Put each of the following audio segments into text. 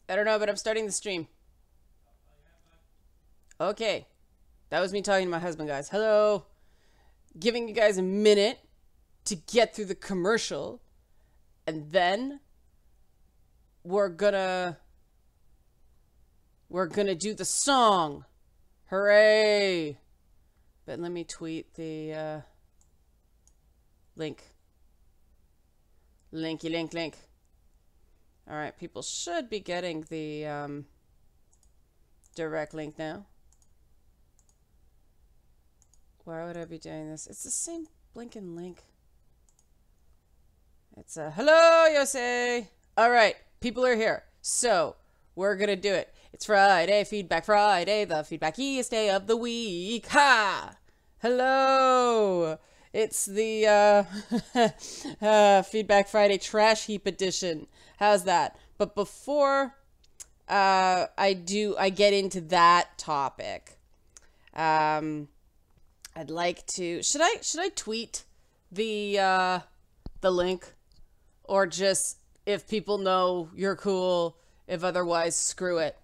I don't know, but I'm starting the stream. Okay. That was me talking to my husband, guys. Hello. Giving you guys a minute to get through the commercial. And then we're gonna do the song. Hooray. But let me tweet the link. Linky link link. Alright, people should be getting the direct link now. Why would I be doing this? It's the same blinking link. It's a hello, Yosei. Alright, people are here. So, we're gonna do it. It's Friday, Feedback Friday, the feedbackiest day of the week. Ha! Hello! It's the Feedback Friday Trash Heap Edition. How's that? But before I get into that topic, I'd like to should I tweet the link, or just if people know you're cool, if otherwise screw it.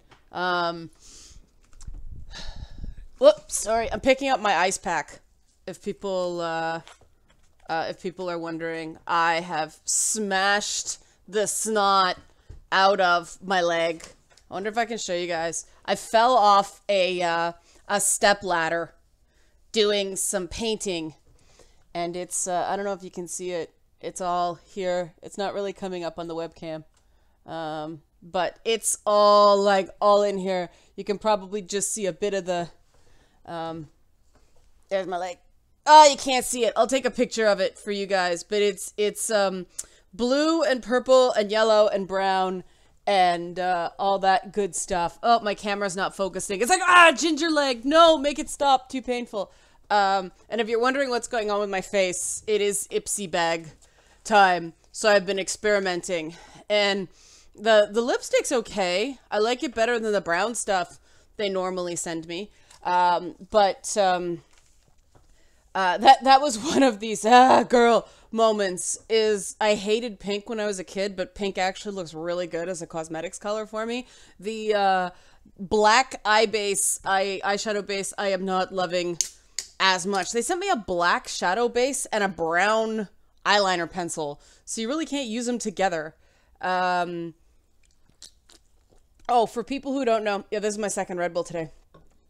Whoops, sorry, I'm picking up my ice pack. If people are wondering, I have smashed the snot out of my leg. I wonder if I can show you guys. I fell off a step ladder doing some painting, and it's I don't know if you can see it. It's all here. It's not really coming up on the webcam, but it's all in here. You can probably just see a bit of the there's my leg. Oh, you can't see it. I'll take a picture of it for you guys, but it's blue and purple and yellow and brown and all that good stuff. Oh, my camera's not focusing. It's like, ginger leg. No, make it stop. Too painful. And if you're wondering what's going on with my face, it is Ipsy bag time. So I've been experimenting. And the lipstick's okay. I like it better than the brown stuff they normally send me. That was one of these girl moments. Is I hated pink when I was a kid, but pink actually looks really good as a cosmetics color for me. The black eyeshadow base I am not loving as much. They sent me a black shadow base and a brown eyeliner pencil, so you really can't use them together. Oh, for people who don't know, yeah, this is my second Red Bull today.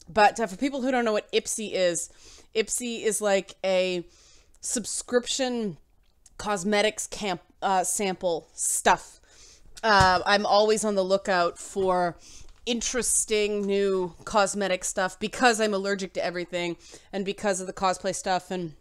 But for people who don't know what Ipsy is like a subscription cosmetics sample stuff. I'm always on the lookout for interesting new cosmetic stuff because I'm allergic to everything, and because of the cosplay stuff and,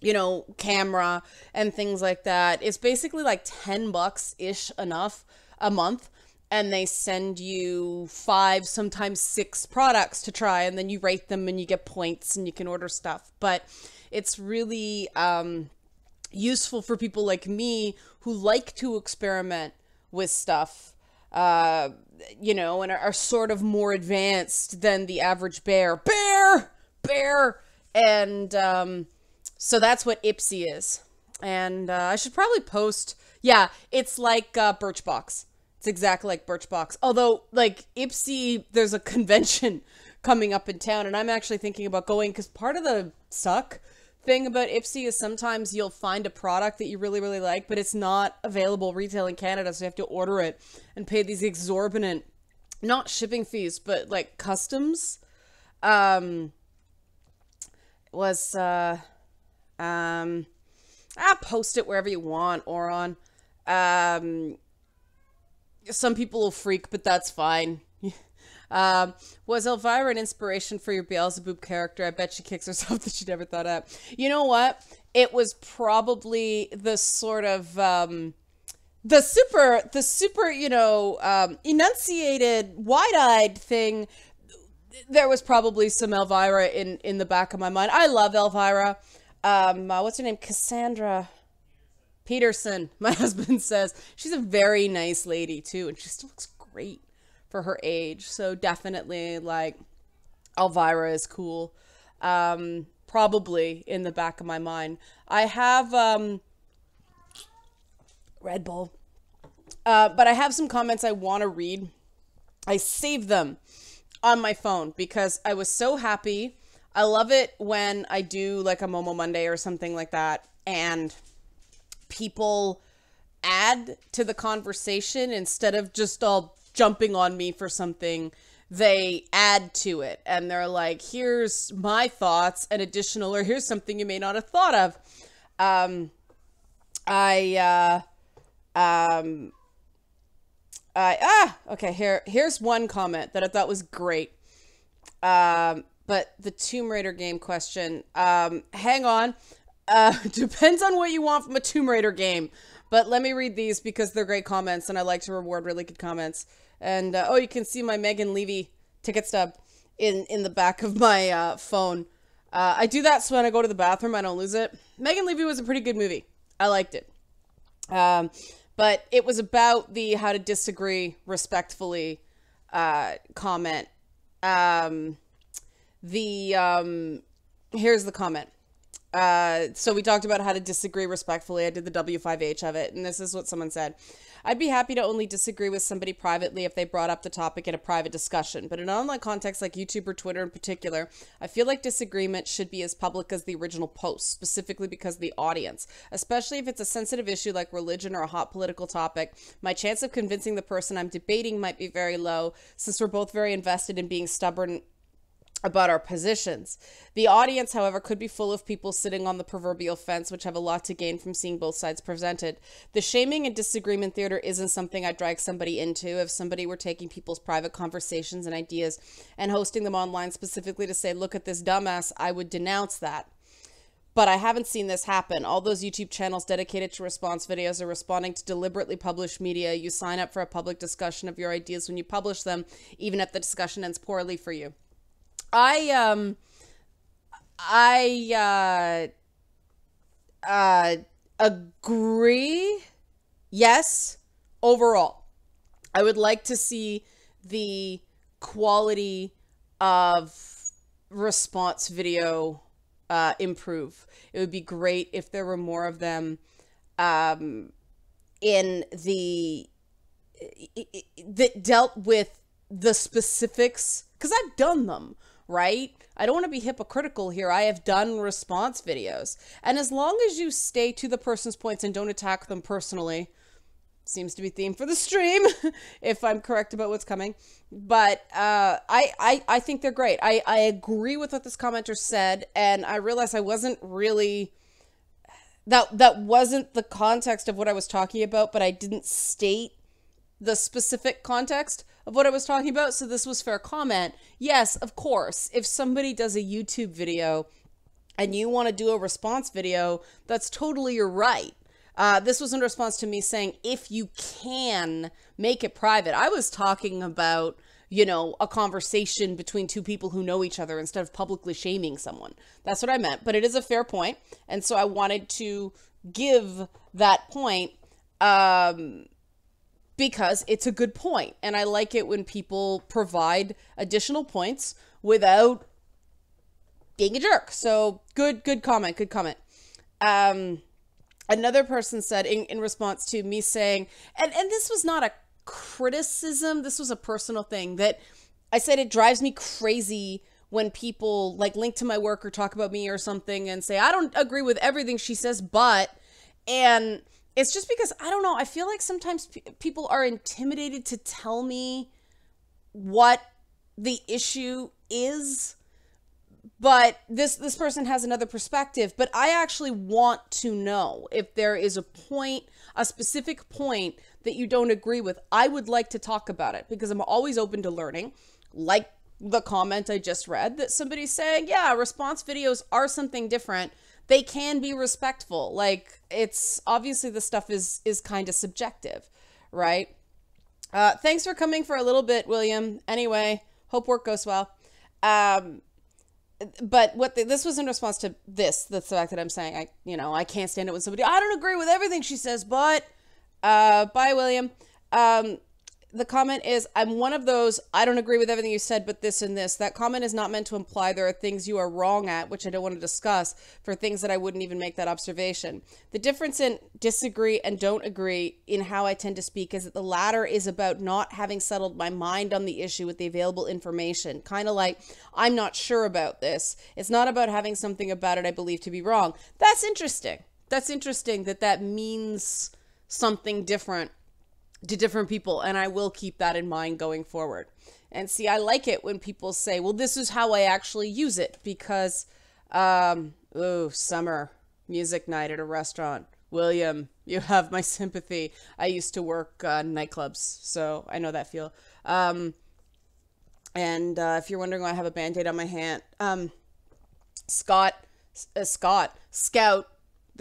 you know, camera and things like that. It's basically like $10-ish enough a month. And they send you 5, sometimes 6 products to try, and then you rate them and you get points and you can order stuff. But it's really useful for people like me who like to experiment with stuff, you know, and are sort of more advanced than the average bear. And so that's what Ipsy is. And I should probably post, yeah, it's like Birchbox. It's exactly like Birchbox. Although, like, Ipsy, there's a convention coming up in town, and I'm actually thinking about going, because part of the suck thing about Ipsy is sometimes you'll find a product that you really, really like, but it's not available retail in Canada, so you have to order it and pay these exorbitant, not shipping fees, but, like, customs. I'll post it wherever you want, or on. Some people will freak, but that's fine. Was Elvira an inspiration for your Beelzebub character? I bet she kicks herself that she never thought of. You know what? It was probably the sort of, the super, you know, enunciated, wide-eyed thing. There was probably some Elvira in the back of my mind. I love Elvira. What's her name? Cassandra Peterson, my husband says. She's a very nice lady too, and she still looks great for her age. So definitely, like, Elvira is cool. Probably in the back of my mind. I have Red Bull, but I have some comments I want to read I save them on my phone because I was so happy. I love it when I do like a Momo Monday or something like that, and people add to the conversation instead of just all jumping on me for something. They add to it, and they're like, here's my thoughts and additional, or here's something you may not have thought of. Okay, here's one comment that I thought was great. But the Tomb Raider game question, hang on. Depends on what you want from a Tomb Raider game. But let me read these because they're great comments, and I like to reward really good comments. And, you can see my Megan Levy ticket stub in the back of my phone. I do that so when I go to the bathroom, I don't lose it. Megan Levy was a pretty good movie. I liked it. But it was about the how to disagree respectfully comment. Here's the comment. So we talked about how to disagree respectfully. I did the W5H of it, and this is what someone said. I'd be happy to only disagree with somebody privately if they brought up the topic in a private discussion, but in an online context like YouTube or Twitter in particular, I feel like disagreement should be as public as the original post, specifically because of the audience. Especially if it's a sensitive issue like religion or a hot political topic, my chance of convincing the person I'm debating might be very low, since we're both very invested in being stubborn about our positions. The audience, however, could be full of people sitting on the proverbial fence, which have a lot to gain from seeing both sides presented. The shaming and disagreement theater isn't something I'd drag somebody into. If somebody were taking people's private conversations and ideas and hosting them online specifically to say, look at this dumbass, I would denounce that. But I haven't seen this happen. All those YouTube channels dedicated to response videos are responding to deliberately published media. You sign up for a public discussion of your ideas when you publish them, even if the discussion ends poorly for you. I agree. Yes, overall. I would like to see the quality of response video improve. It would be great if there were more of them in the that dealt with the specifics, because I've done them. Right? I don't want to be hypocritical here. I have done response videos. And as long as you stay to the person's points and don't attack them personally, seems to be theme for the stream, if I'm correct about what's coming. But I think they're great. I agree with what this commenter said, and I realized I wasn't really... That wasn't the context of what I was talking about, but I didn't state the specific context of what I was talking about, so this was fair comment. Yes, of course, if somebody does a YouTube video and you want to do a response video, that's totally your right. This was in response to me saying, if you can make it private. I was talking about, you know, a conversation between two people who know each other instead of publicly shaming someone. That's what I meant, but it is a fair point, and so I wanted to give that point, because it's a good point, and I like it when people provide additional points without being a jerk. So good comment, good comment. Another person said in response to me saying, and this was not a criticism, this was a personal thing, that I said it drives me crazy when people like link to my work or talk about me or something and say, I don't agree with everything she says, and it's just because, I don't know, I feel like sometimes people are intimidated to tell me what the issue is, but this person has another perspective. But I actually want to know if there is a point, a specific point that you don't agree with. I would like to talk about it because I'm always open to learning, like the comment I just read that somebody's saying, yeah, response videos are something different. They can be respectful. Like, it's obviously the stuff is kind of subjective, right? Thanks for coming for a little bit, William. Anyway, hope work goes well. But this was in response to this, the fact that I'm saying, I can't stand it when somebody, I don't agree with everything she says, but, bye, William. the comment is, I'm one of those, I don't agree with everything you said, but this and this. That comment is not meant to imply there are things you are wrong at, which I don't want to discuss, for things that I wouldn't even make that observation. The difference in disagree and don't agree in how I tend to speak is that the latter is about not having settled my mind on the issue with the available information. Kind of like, I'm not sure about this. It's not about having something about it I believe to be wrong. That's interesting. That's interesting that that means something different to different people, and I will keep that in mind going forward. And see, I like it when people say, well, this is how I actually use it, because summer music night at a restaurant. William, you have my sympathy. I used to work nightclubs, so I know that feel. And if you're wondering why I have a Band-Aid on my hand, Scout, the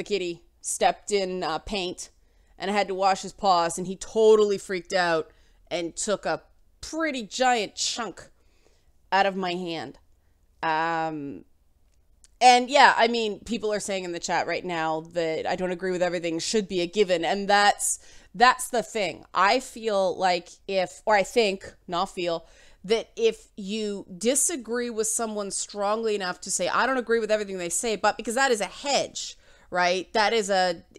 kitty, stepped in paint, and I had to wash his paws, and he totally freaked out and took a pretty giant chunk out of my hand. And yeah, I mean, people are saying in the chat right now that I don't agree with everything should be a given, and that's the thing. I feel like that if you disagree with someone strongly enough to say, I don't agree with everything they say, but because that is a hedge, right?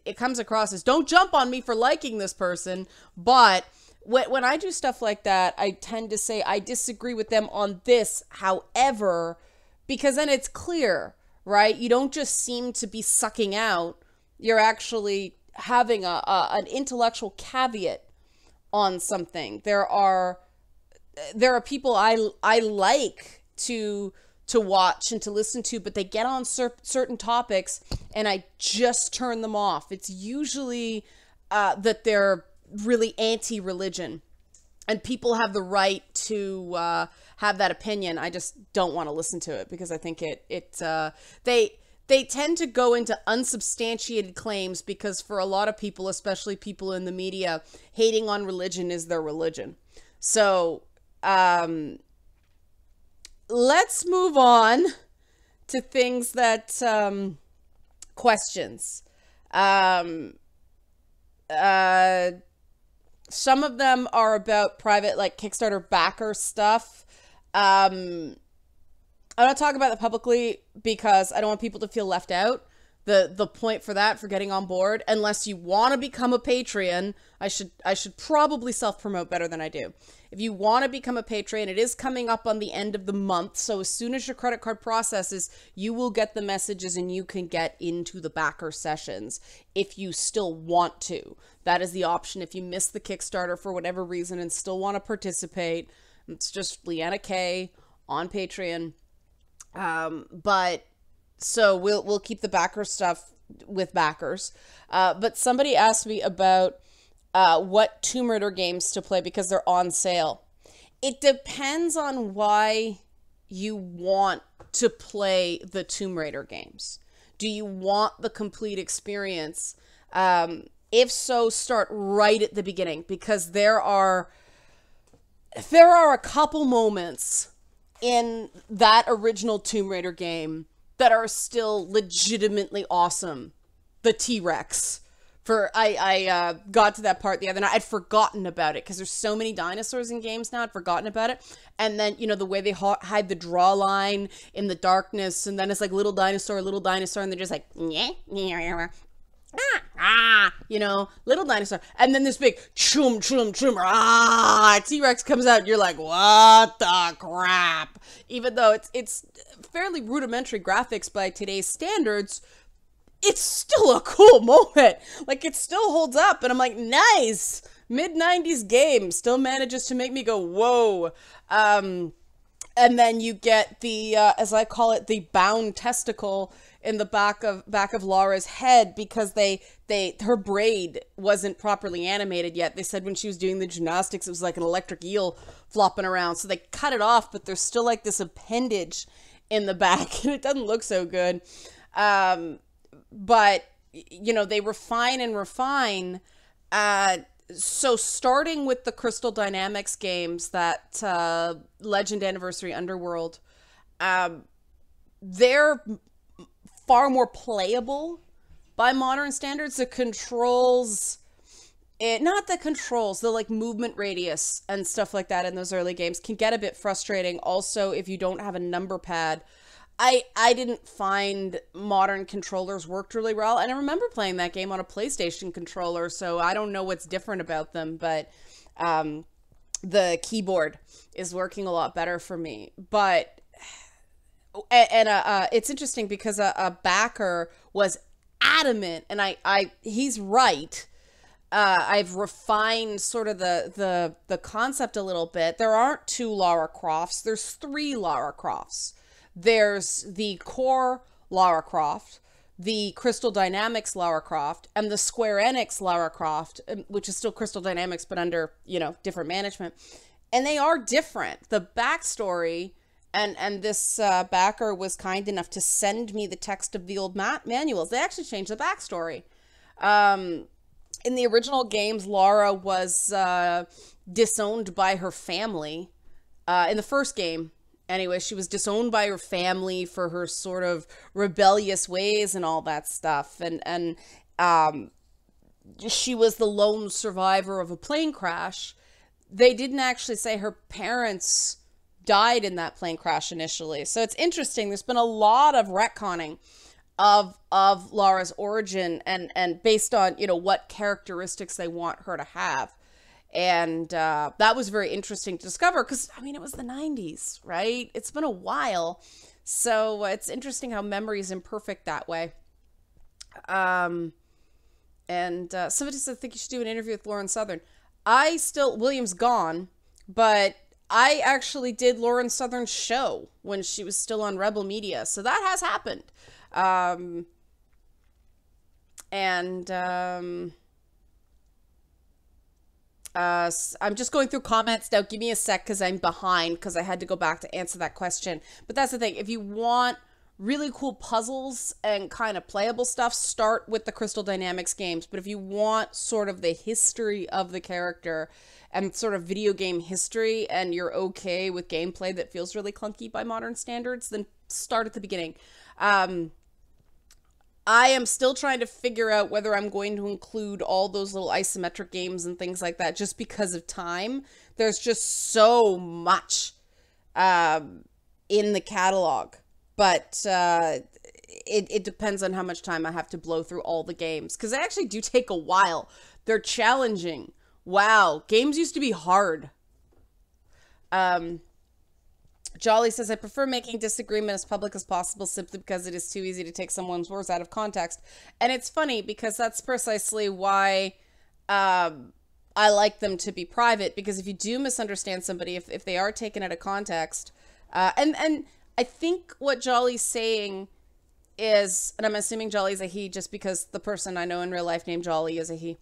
It comes across as, don't jump on me for liking this person. But when I do stuff like that, I tend to say, I disagree with them on this, however, because then it's clear, right? You don't just seem to be sucking out. You're actually having an intellectual caveat on something. There are people I like to watch and to listen to, but they get on certain topics and I just turn them off. It's usually that they're really anti-religion, and people have the right to have that opinion. I just don't want to listen to it because I think they tend to go into unsubstantiated claims, because for a lot of people, especially people in the media, hating on religion is their religion. So let's move on to things that, questions. Some of them are about private, like Kickstarter backer stuff. I don't talk about that publicly because I don't want people to feel left out. The point for getting on board, unless you want to become a Patreon, I should probably self-promote better than I do. If you want to become a Patreon, it is coming up on the end of the month. So as soon as your credit card processes, you will get the messages and you can get into the backer sessions if you still want to. That is the option. If you missed the Kickstarter for whatever reason and still want to participate, it's just Leanna K on Patreon. But so we'll keep the backer stuff with backers. But somebody asked me about what Tomb Raider games to play because they're on sale. It depends on why you want to play the Tomb Raider games. Do you want the complete experience? If so, start right at the beginning, because there are a couple moments in that original Tomb Raider game that are still legitimately awesome. The T-Rex. I got to that part the other night. I'd forgotten about it because there's so many dinosaurs in games now. I'd forgotten about it. And then, the way they hide the draw line in the darkness, and then it's like little dinosaur, and they're just like, little dinosaur. And then this big chum, T-Rex comes out, and you're like, what the crap? Even though it's fairly rudimentary graphics by today's standards, it's still a cool moment. Like, it still holds up, and I'm like, nice! Mid-90s game still manages to make me go, whoa. And then you get the, as I call it, the bound testicle in the back of Laura's head, because her braid wasn't properly animated yet. They said when she was doing the gymnastics, it was like an electric eel flopping around. So they cut it off, but there's still like this appendage in the back, and it doesn't look so good. But, they refine and refine. So starting with the Crystal Dynamics games, that Legend Anniversary Underworld, they're far more playable by modern standards. The controls not the controls, the like movement radius and stuff like that in those early games can get a bit frustrating. Also, if you don't have a number pad, I didn't find modern controllers worked really well. And I remember playing that game on a PlayStation controller, so I don't know what's different about them, but the keyboard is working a lot better for me. But it's interesting because a backer was adamant, and he's right. I've refined sort of the concept a little bit. There aren't two Lara Crofts. There's three Lara Crofts. There's the core Lara Croft, the Crystal Dynamics Lara Croft, and the Square Enix Lara Croft, which is still Crystal Dynamics, but under, different management. And they are different. The backstory, and this backer was kind enough to send me the text of the old manuals. They actually changed the backstory. In the original games, Lara was disowned by her family. In the first game, anyway, she was disowned by her family for her sort of rebellious ways and all that stuff. And she was the lone survivor of a plane crash. They didn't actually say her parents died in that plane crash initially. So it's interesting. There's been a lot of retconning of Lara's origin and based on, what characteristics they want her to have. And that was very interesting to discover because, it was the 90s, right? It's been a while. So it's interesting how memory is imperfect that way. And somebody said, I think you should do an interview with Lauren Southern. William's gone, but I actually did Lauren Southern's show when she was still on Rebel Media. So that has happened. I'm just going through comments now. Give me a sec because I'm behind because I had to go back to answer that question. But that's the thing. If you want really cool puzzles and kind of playable stuff, start with the Crystal Dynamics games. But if you want sort of the history of the character and sort of video game history and you're okay with gameplay that feels really clunky by modern standards, then start at the beginning. I am still trying to figure out whether I'm going to include all those little isometric games and things like that just because of time. There's just so much in the catalog. But it depends on how much time I have to blow through all the games. Because they actually do take a while. They're challenging. Wow. Games used to be hard. Jolly says, I prefer making disagreement as public as possible simply because it is too easy to take someone's words out of context. And it's funny because that's precisely why I like them to be private. Because if you do misunderstand somebody, if they are taken out of context, and I think what Jolly's saying is, and I'm assuming Jolly's a he just because the person I know in real life named Jolly is a he.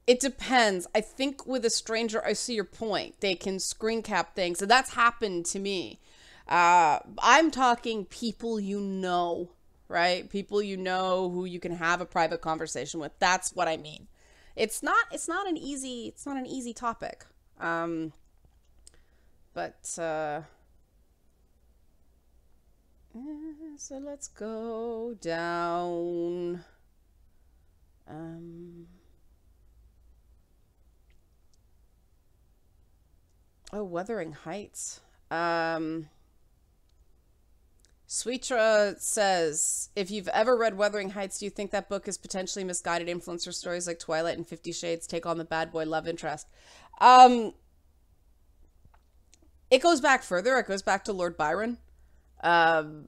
It depends. I think with a stranger, I see your point. They can screen cap things, and that's happened to me. I'm talking people you know, right? People you know who you can have a private conversation with. That's what I mean. It's not an easy topic. So let's go down. Wuthering Heights. Sweetra says, if you've ever read Wuthering Heights, do you think that book is potentially misguided influencer stories like Twilight and 50 Shades take on the bad boy love interest? It goes back further. It goes back to Lord Byron. The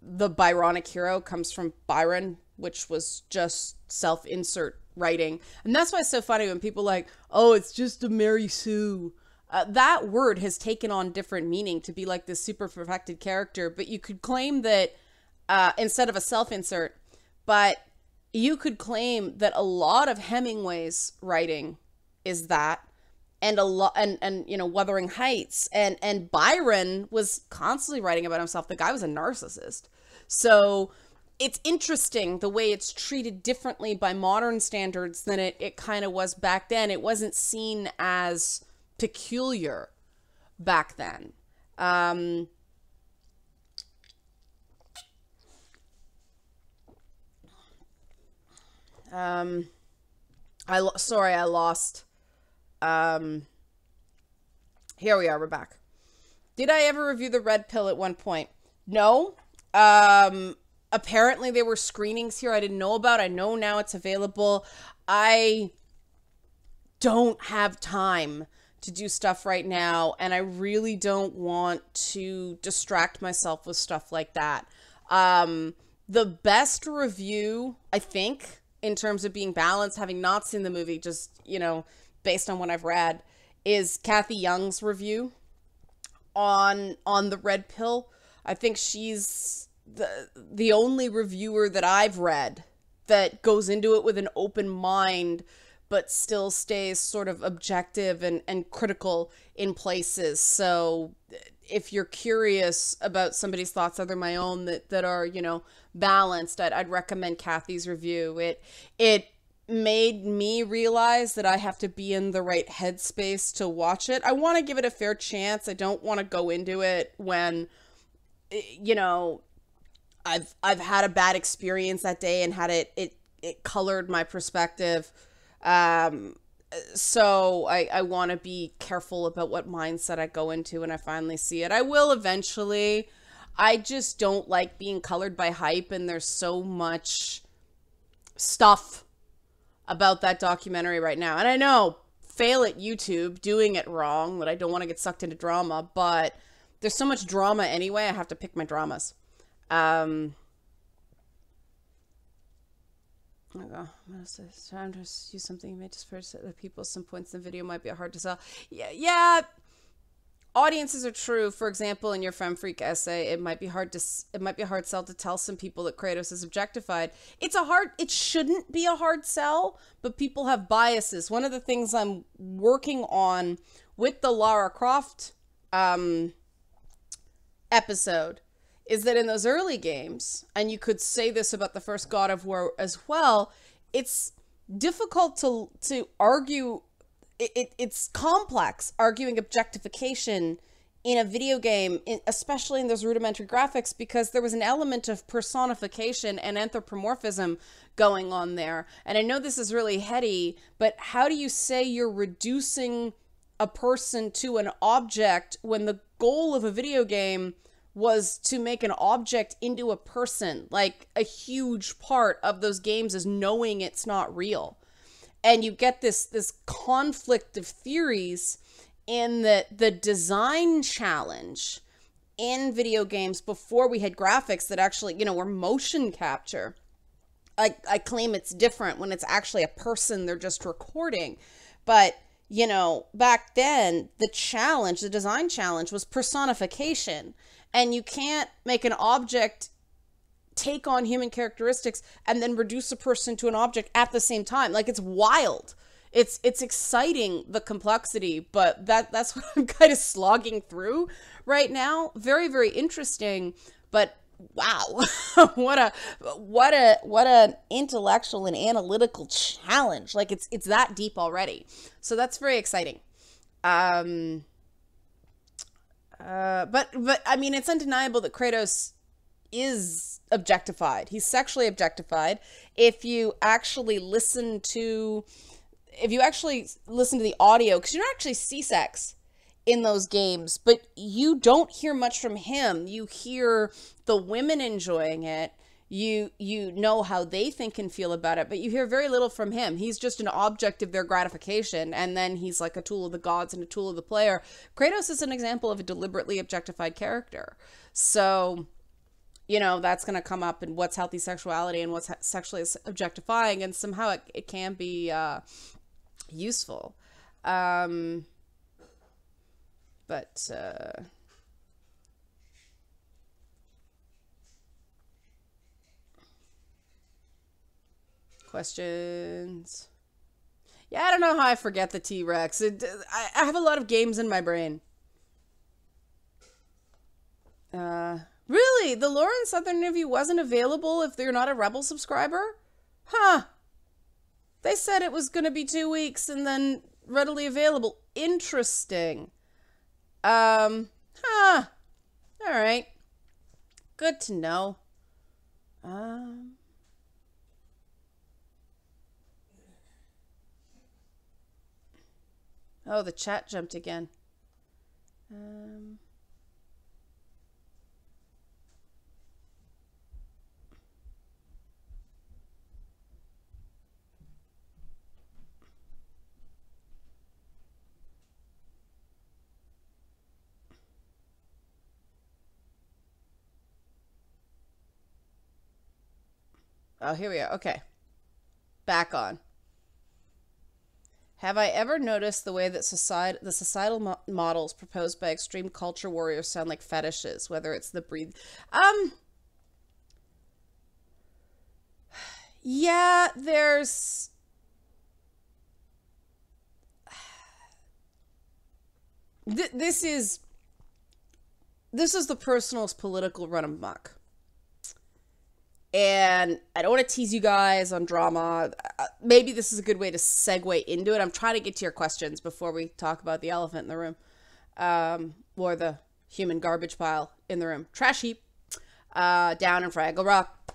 Byronic hero comes from Byron, which was just self-insert writing. And that's why it's so funny when people like, oh, it's just a Mary Sue. That word has taken on different meaning to be like this super perfected character, but you could claim that instead of a self-insert, but you could claim that a lot of Hemingway's writing is that, and a lot, and Wuthering Heights, and Byron was constantly writing about himself. The guy was a narcissist, so it's interesting the way it's treated differently by modern standards than it kind of was back then. It wasn't seen as peculiar back then. Um, sorry, I lost. Um, Here we are. We're back. Did I ever review the red pill at one point? No. Apparently there were screenings here I didn't know about. I know now it's available. I don't have time to do stuff right now, and I really don't want to distract myself with stuff like that. The best review, I think, in terms of being balanced, having not seen the movie, just, based on what I've read, is Kathy Young's review on the red pill. I think she's the only reviewer that I've read that goes into it with an open mind, but still stays sort of objective and critical in places. So if you're curious about somebody's thoughts other than my own that are, balanced, I'd recommend Kathy's review. It made me realize that I have to be in the right headspace to watch it. I want to give it a fair chance. I don't want to go into it when, I've had a bad experience that day and had it colored my perspective. So I want to be careful about what mindset I go into when I finally see it. I will eventually. I just don't like being colored by hype, and there's so much stuff about that documentary right now. And I know, fail at YouTube, doing it wrong, that I don't want to get sucked into drama, but there's so much drama anyway, I have to pick my dramas. Oh my God, I'm trying to use something you made just for the people. Some points in the video might be hard to sell. Yeah. Audiences are true. For example, in your FemFreak essay, it might be hard sell to tell some people that Kratos is objectified. It shouldn't be a hard sell, but people have biases. One of the things I'm working on with the Lara Croft episode is that in those early games, and you could say this about the first God of War as well, it's difficult to argue. It's complex arguing objectification in a video game, especially in those rudimentary graphics, because there was an element of personification and anthropomorphism going on there. And I know this is really heady, but how do you say you're reducing a person to an object when the goal of a video game was to make an object into a person? Like, a huge part of those games is knowing it's not real. And you get this conflict of theories in the design challenge in video games before we had graphics that actually, were motion capture. I claim it's different when it's actually a person they're just recording. But, back then, the design challenge was personification. And you can't make an object take on human characteristics and then reduce a person to an object at the same time. Like, it's wild. It's exciting, the complexity, but that's what I'm kind of slogging through right now. Very, very interesting, but wow. what an intellectual and analytical challenge. Like, it's that deep already. So that's very exciting. But I mean, it's undeniable that Kratos is objectified. He's sexually objectified. If you actually listen to the audio, because you don't actually see sex in those games, but you don't hear much from him. You hear the women enjoying it. You know how they think and feel about it, but you hear very little from him. He's just an object of their gratification, and then he's like a tool of the gods and a tool of the player. Kratos is an example of a deliberately objectified character. So, that's going to come up in what's healthy sexuality and what's sexually objectifying, and somehow it can be useful. Questions? Yeah, I don't know how I forget the T-Rex. I have a lot of games in my brain. Really? The Lauren Southern interview wasn't available if they're not a Rebel subscriber? Huh. They said it was going to be 2 weeks and then readily available. Interesting. Huh. All right. Good to know. Oh, the chat jumped again. Oh, here we are. Okay. Back on. Have I ever noticed the way that the societal models proposed by extreme culture warriors sound like fetishes, whether it's the breathe? Yeah, there's... This is the personalist political run amok. And I don't want to tease you guys on drama. Maybe this is a good way to segue into it. I'm trying to get to your questions before we talk about the elephant in the room. Or the human garbage pile in the room. Trash heap. Down in Fraggle Rock.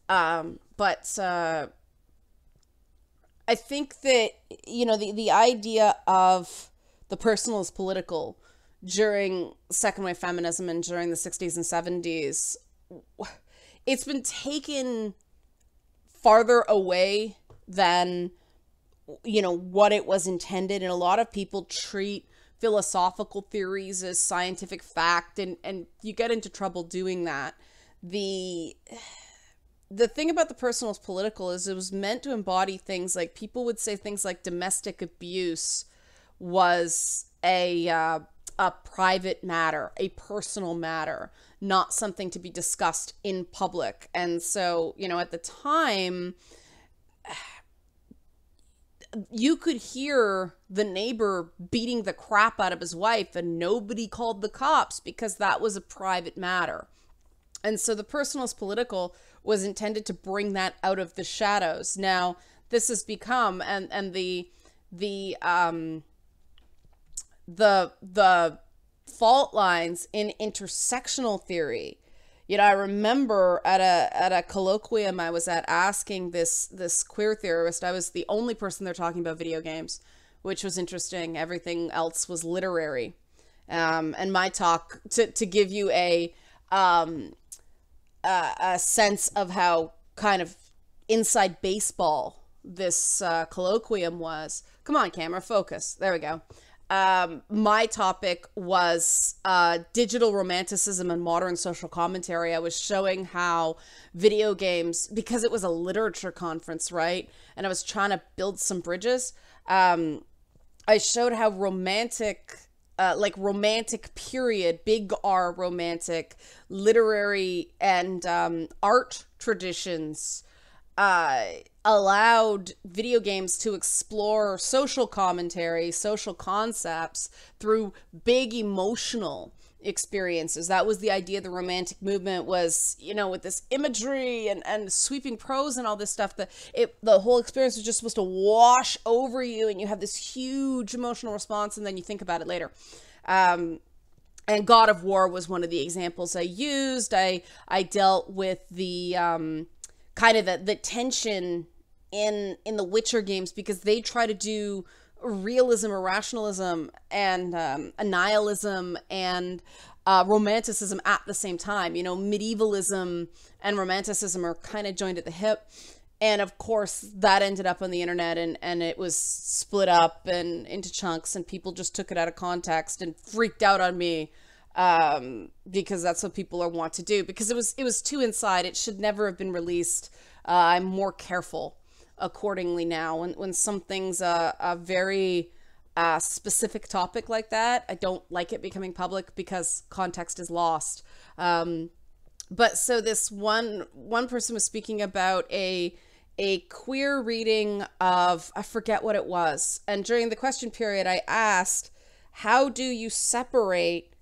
But I think that, you know, the idea of the personal is political during second wave feminism and during the 60s and 70s, it's been taken farther away than, you know, what it was intended. And a lot of people treat philosophical theories as scientific fact, and you get into trouble doing that. The thing about the personal is political is it was meant to embody things like, people would say things like domestic abuse was a private matter, a personal matter, not something to be discussed in public. And so, you know, at the time, you could hear the neighbor beating the crap out of his wife and nobody called the cops because that was a private matter. And so the personal is political was intended to bring that out of the shadows. Now, this has become, and the fault lines in intersectional theory. You know, I remember at a colloquium I was at asking this queer theorist. I was the only person there talking about video games, which was interesting. Everything else was literary. And my talk, to give you a sense of how kind of inside baseball this colloquium was. Come on, camera, focus. There we go. My topic was digital romanticism and modern social commentary. I was showing how video games, because it was a literature conference, right? And I was trying to build some bridges. I showed how romantic period, big R romantic, literary and art traditions allowed video games to explore social commentary, social concepts through big emotional experiences. That was the idea of the romantic movement was, you know, with this imagery and sweeping prose and all this stuff, the whole experience was just supposed to wash over you and you have this huge emotional response and then you think about it later. And God of War was one of the examples I used. I dealt with the kind of the tension in the Witcher games because they try to do realism or rationalism and nihilism and romanticism at the same time. You know, medievalism and romanticism are kind of joined at the hip. And of course, that ended up on the internet and it was split up and into chunks and people just took it out of context and freaked out on me because that's what people want to do. Because it was too inside. It should never have been released. I'm more careful accordingly now. When something's a very specific topic like that, I don't like it becoming public because context is lost. But so this one person was speaking about a queer reading of, I forget what it was. And during the question period, I asked, how do you separate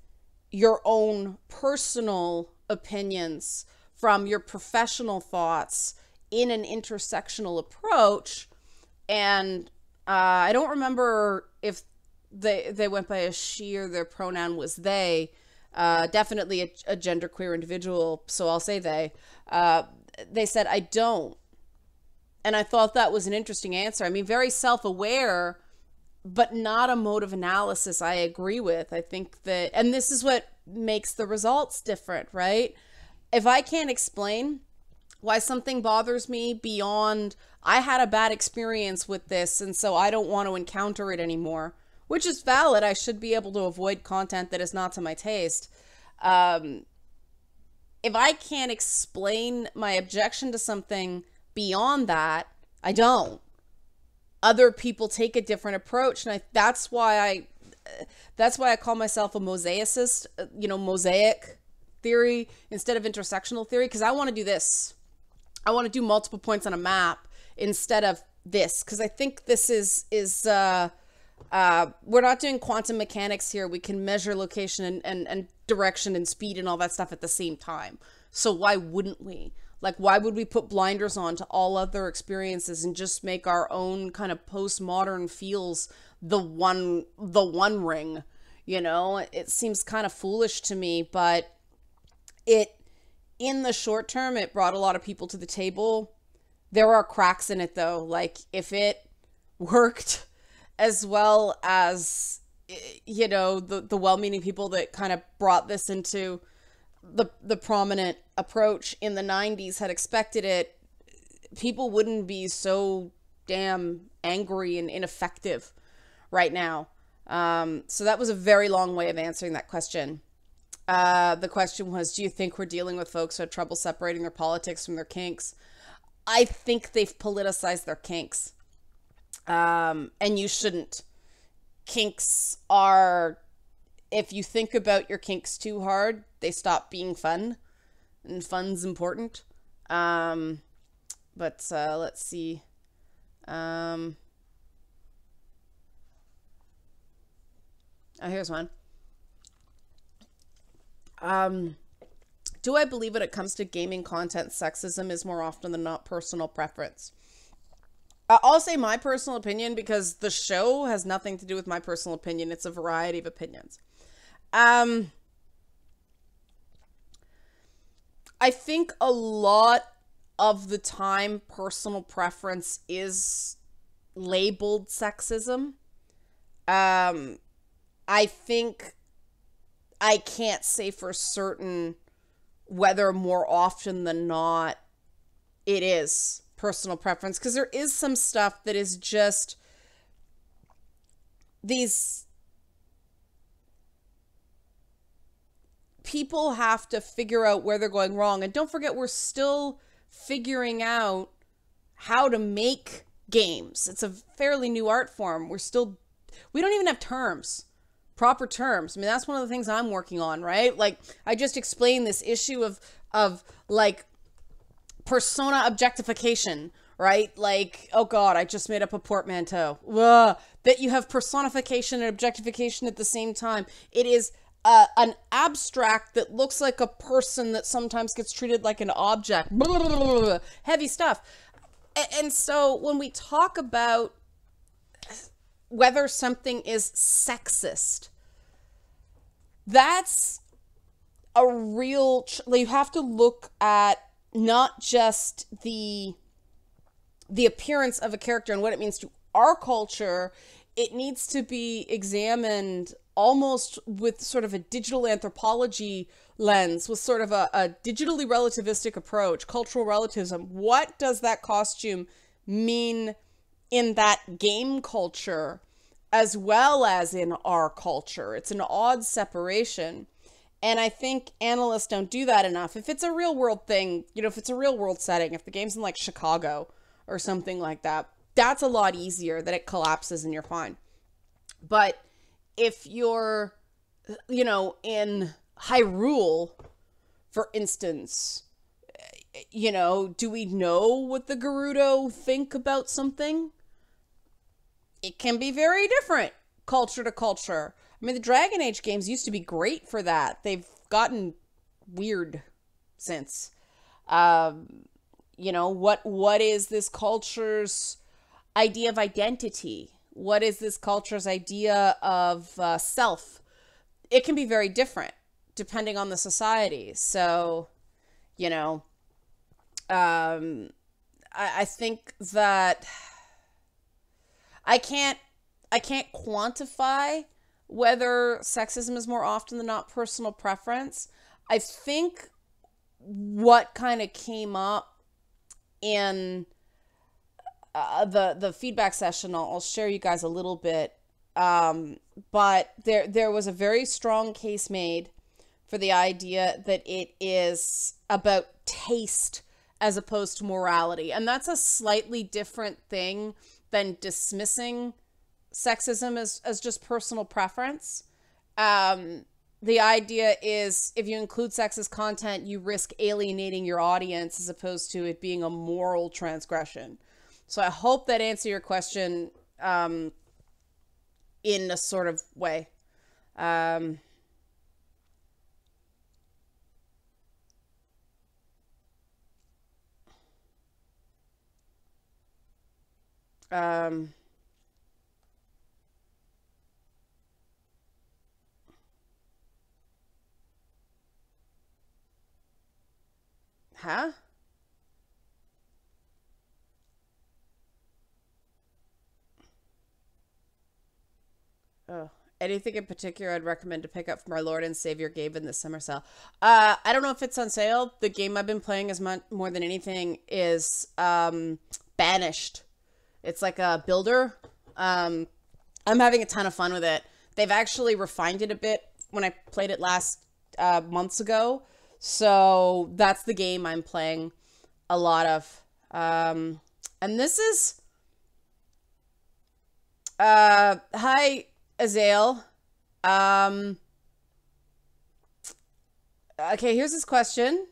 your own personal opinions from your professional thoughts in an intersectional approach? And I don't remember if they went by a she or their pronoun was they. Definitely a genderqueer individual, so I'll say they. They said, I don't. And I thought that was an interesting answer. I mean, very self-aware, but not a mode of analysis I agree with. I think that, and this is what makes the results different, right? If I can't explain why something bothers me beyond, I had a bad experience with this, and so I don't want to encounter it anymore, which is valid. I should be able to avoid content that is not to my taste. If I can't explain my objection to something beyond that, I don't. Other people take a different approach, and that's why I call myself a mosaicist, mosaic theory instead of intersectional theory, because I want to do this. I want to do multiple points on a map instead of this, because I think this is we're not doing quantum mechanics here. We can measure location and direction and speed and all that stuff at the same time. So why wouldn't we? Like, why would we put blinders on to all other experiences and just make our own kind of postmodern feels the one ring? It seems kind of foolish to me, but in the short term, it brought a lot of people to the table. There are cracks in it, though. Like, if it worked as well as, the well-meaning people that kind of brought this into the prominent approach in the 90s had expected it, people wouldn't be so damn angry and ineffective right now. So that was a very long way of answering that question. The question was, do you think we're dealing with folks who had trouble separating their politics from their kinks? I think they've politicized their kinks. And you shouldn't. Kinks are, if you think about your kinks too hard, they stop being fun. And fun's important. But let's see. Oh, here's one. Do I believe when it comes to gaming content, sexism is more often than not personal preference? I'll say my personal opinion because the show has nothing to do with my personal opinion. It's a variety of opinions. I think a lot of the time personal preference is labeled sexism. I think I can't say for certain whether more often than not it is personal preference, because there is some stuff that is just these people have to figure out where they're going wrong. And don't forget, we're still figuring out how to make games. It's a fairly new art form. We don't even have proper terms. I mean, that's one of the things I'm working on, right? Like, I just explained this issue of like persona objectification, right? Like, oh God, I just made up a portmanteau. Ugh, that you have personification and objectification at the same time. It is an abstract that looks like a person that sometimes gets treated like an object. Heavy stuff. And so when we talk about whether something is sexist, that's a real, you have to look at not just the appearance of a character and what it means to our culture. It needs to be examined almost with sort of a digital anthropology lens, with sort of a digitally relativistic approach, cultural relativism. What does that costume mean in that game culture as well as in our culture? It's an odd separation. And I think analysts don't do that enough. If it's a real world thing, if it's a real world setting, if the game's in like Chicago or something like that, that's a lot easier, that it collapses and you're fine. But if you're, in Hyrule, for instance, do we know what the Gerudo think about something? It can be very different culture to culture. I mean, the Dragon Age games used to be great for that. They've gotten weird since. What is this culture's idea of identity? What is this culture's idea of self? It can be very different depending on the society. So, I think that I I can't quantify whether sexism is more often than not personal preference. I think what kind of came up in the feedback session, I'll share you guys a little bit, but there was a very strong case made for the idea that it is about taste as opposed to morality, and that's a slightly different thing than dismissing sexism as just personal preference. The idea is if you include sexist content, you risk alienating your audience as opposed to it being a moral transgression. So I hope that answers your question in a sort of way. Huh? Oh, anything in particular I'd recommend to pick up from our Lord and Savior Gabe in the summer sale? I don't know if it's on sale. The game I've been playing as much more than anything is Banished. It's like a builder. I'm having a ton of fun with it. They've actually refined it a bit when I played it last months ago. So that's the game I'm playing a lot of. And this is hi Azael. Okay, here's his question.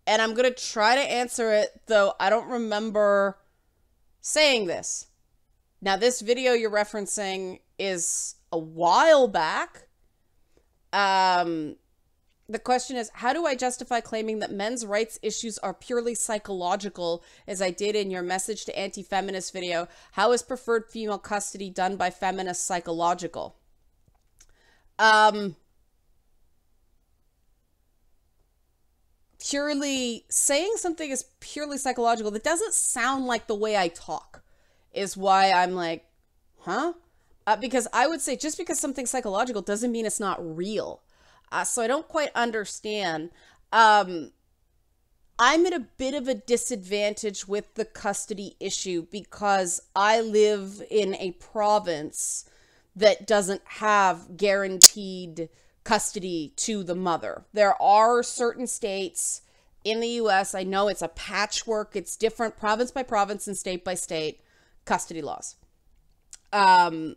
And I'm going to try to answer it, though I don't remember saying this. Now, this video you're referencing is a while back. The question is, how do I justify claiming that men's rights issues are purely psychological, as I did in your message to anti-feminist video? How is preferred female custody done by feminists psychological? Purely saying something is purely psychological, that doesn't sound like the way I talk, is why I'm like, huh? Because I would say just because something's psychological doesn't mean it's not real. So I don't quite understand. I'm at a bit of a disadvantage with the custody issue because I live in a province that doesn't have guaranteed custody to the mother. There are certain states in the US, I know it's a patchwork, it's different province by province and state by state custody laws. I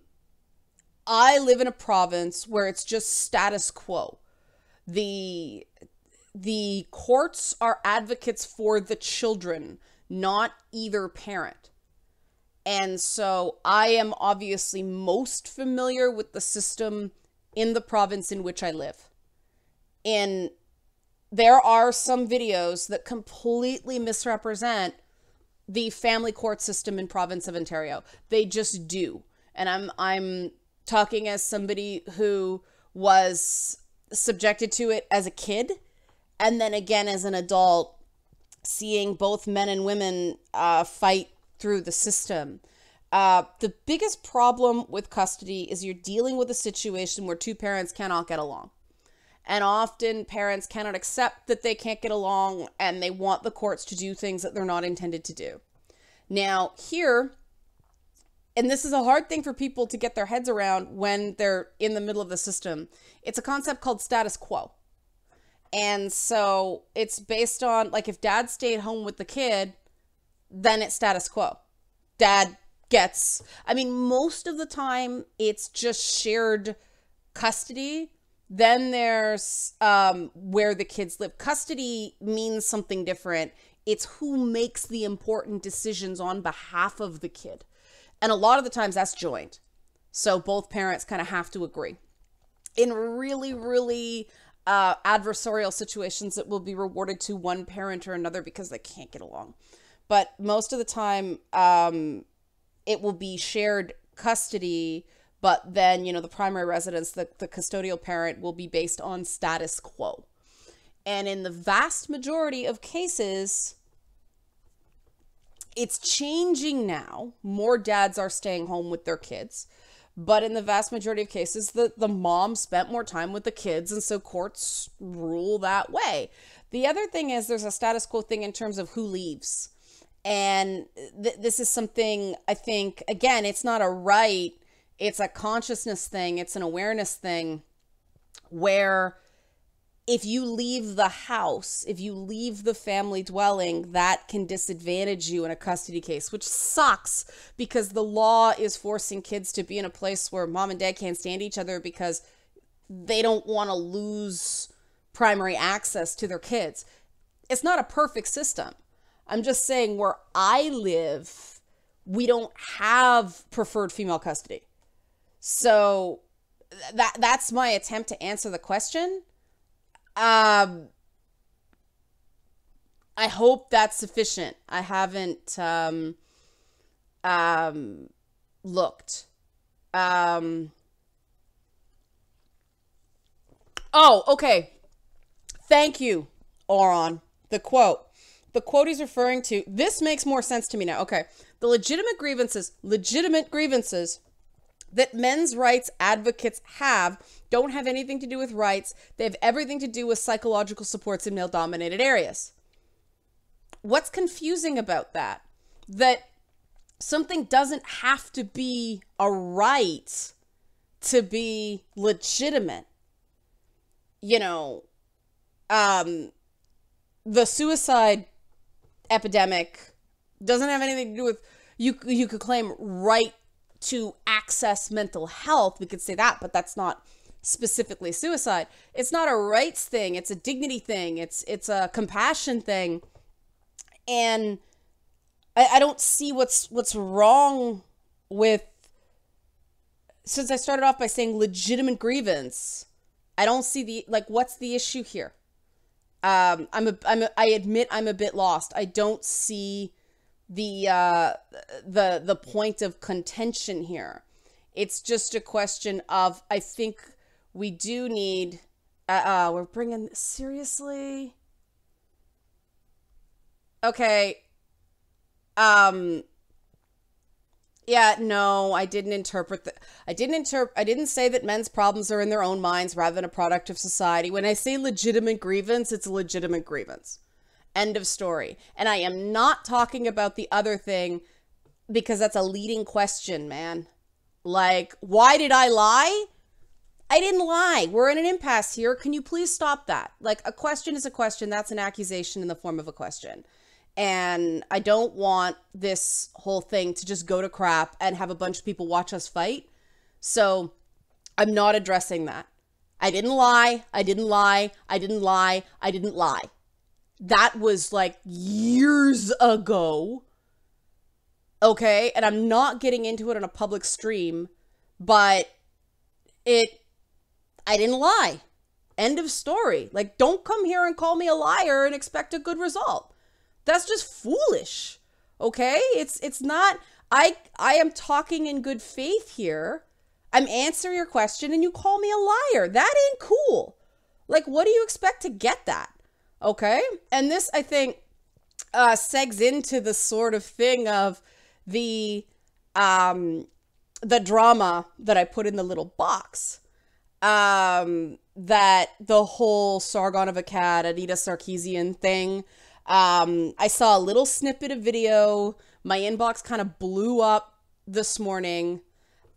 live in a province where it's just status quo. The courts are advocates for the children, not either parent. And so I am obviously most familiar with the system in the province in which I live. And there are some videos that completely misrepresent the family court system in province of Ontario. They just do. And I'm talking as somebody who was subjected to it as a kid, and then again as an adult, seeing both men and women fight through the system. The biggest problem with custody is you're dealing with a situation where two parents cannot get along. And often parents cannot accept that they can't get along, and they want the courts to do things that they're not intended to do. Now, here, and this is a hard thing for people to get their heads around when they're in the middle of the system, it's a concept called status quo. And so it's based on, like, if dad stayed home with the kid, then it's status quo. Dad gets, I mean, most of the time it's just shared custody. Then there's where the kids live. Custody means something different. It's who makes the important decisions on behalf of the kid. And a lot of the times that's joint. So both parents kind of have to agree. In really, really adversarial situations, it will be rewarded to one parent or another because they can't get along. But most of the time, it will be shared custody, but then, you know, the primary residence, the custodial parent, will be based on status quo. And in the vast majority of cases, It's changing now. More dads are staying home with their kids. But in the vast majority of cases, the mom spent more time with the kids, and so courts rule that way. The other thing is there's a status quo thing in terms of who leaves. And this is something I think, again, it's not a right, it's a consciousness thing, it's an awareness thing, where if you leave the house, if you leave the family dwelling, that can disadvantage you in a custody case, which sucks because the law is forcing kids to be in a place where mom and dad can't stand each other because they don't want to lose primary access to their kids. It's not a perfect system. I'm just saying where I live, we don't have preferred female custody. So that's my attempt to answer the question. I hope that's sufficient. I haven't looked. Oh, okay. Thank you, Oron. The quote. The quote he's referring to, this makes more sense to me now. Okay. The legitimate grievances that men's rights advocates don't have anything to do with rights. They have everything to do with psychological supports in male-dominated areas. What's confusing about that? That something doesn't have to be a right to be legitimate. You know, the suicide epidemic doesn't have anything to do with, you could claim right to access mental health. We could say that, but that's not specifically suicide. It's not a rights thing. It's a dignity thing. It's a compassion thing. And I don't see what's wrong with, since I started off by saying legitimate grievance, I don't see what's the issue here? I admit I'm a bit lost. I don't see the point of contention here. It's just a question of, I think we do need, we're bringing, seriously? Okay. Yeah, no, I didn't interpret that. I didn't say that men's problems are in their own minds rather than a product of society. When I say legitimate grievance, it's a legitimate grievance. End of story. And I am not talking about the other thing because that's a leading question, man. Like, why did I lie? I didn't lie. We're in an impasse here. Can you please stop that? Like, a question is a question. That's an accusation in the form of a question. And I don't want this whole thing to just go to crap and have a bunch of people watch us fight. So I'm not addressing that. I didn't lie. I didn't lie. I didn't lie. I didn't lie. That was like years ago. Okay. And I'm not getting into it on a public stream, but I didn't lie. End of story. Like, don't come here and call me a liar and expect a good result. That's just foolish. Okay? It's not, I am talking in good faith here. I'm answering your question and you call me a liar. That ain't cool. Like, what do you expect to get that? Okay? And this, I think, segs into the sort of thing of the drama that I put in the little box. That the whole Sargon of Akkad, Anita Sarkeesian thing. I saw a little snippet of video. My inbox kind of blew up this morning.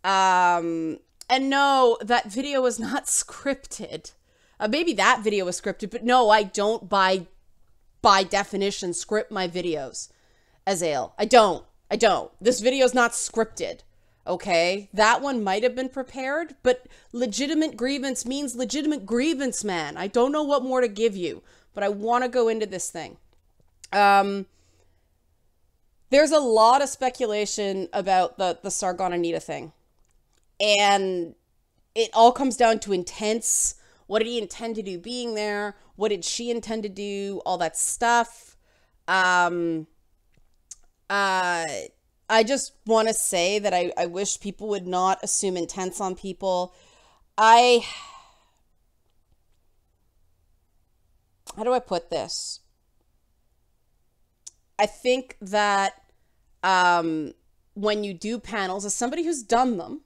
And no, that video was not scripted. Maybe that video was scripted, but no, I don't by definition script my videos, Azael. I don't. This video is not scripted. Okay? That one might have been prepared, but legitimate grievance means legitimate grievance, man. I don't know what more to give you, but I want to go into this thing. There's a lot of speculation about the Sargon Anita thing. And it all comes down to intents. What did he intend to do being there? What did she intend to do? All that stuff. I just want to say that I wish people would not assume intents on people. How do I put this? I think that when you do panels, as somebody who's done them,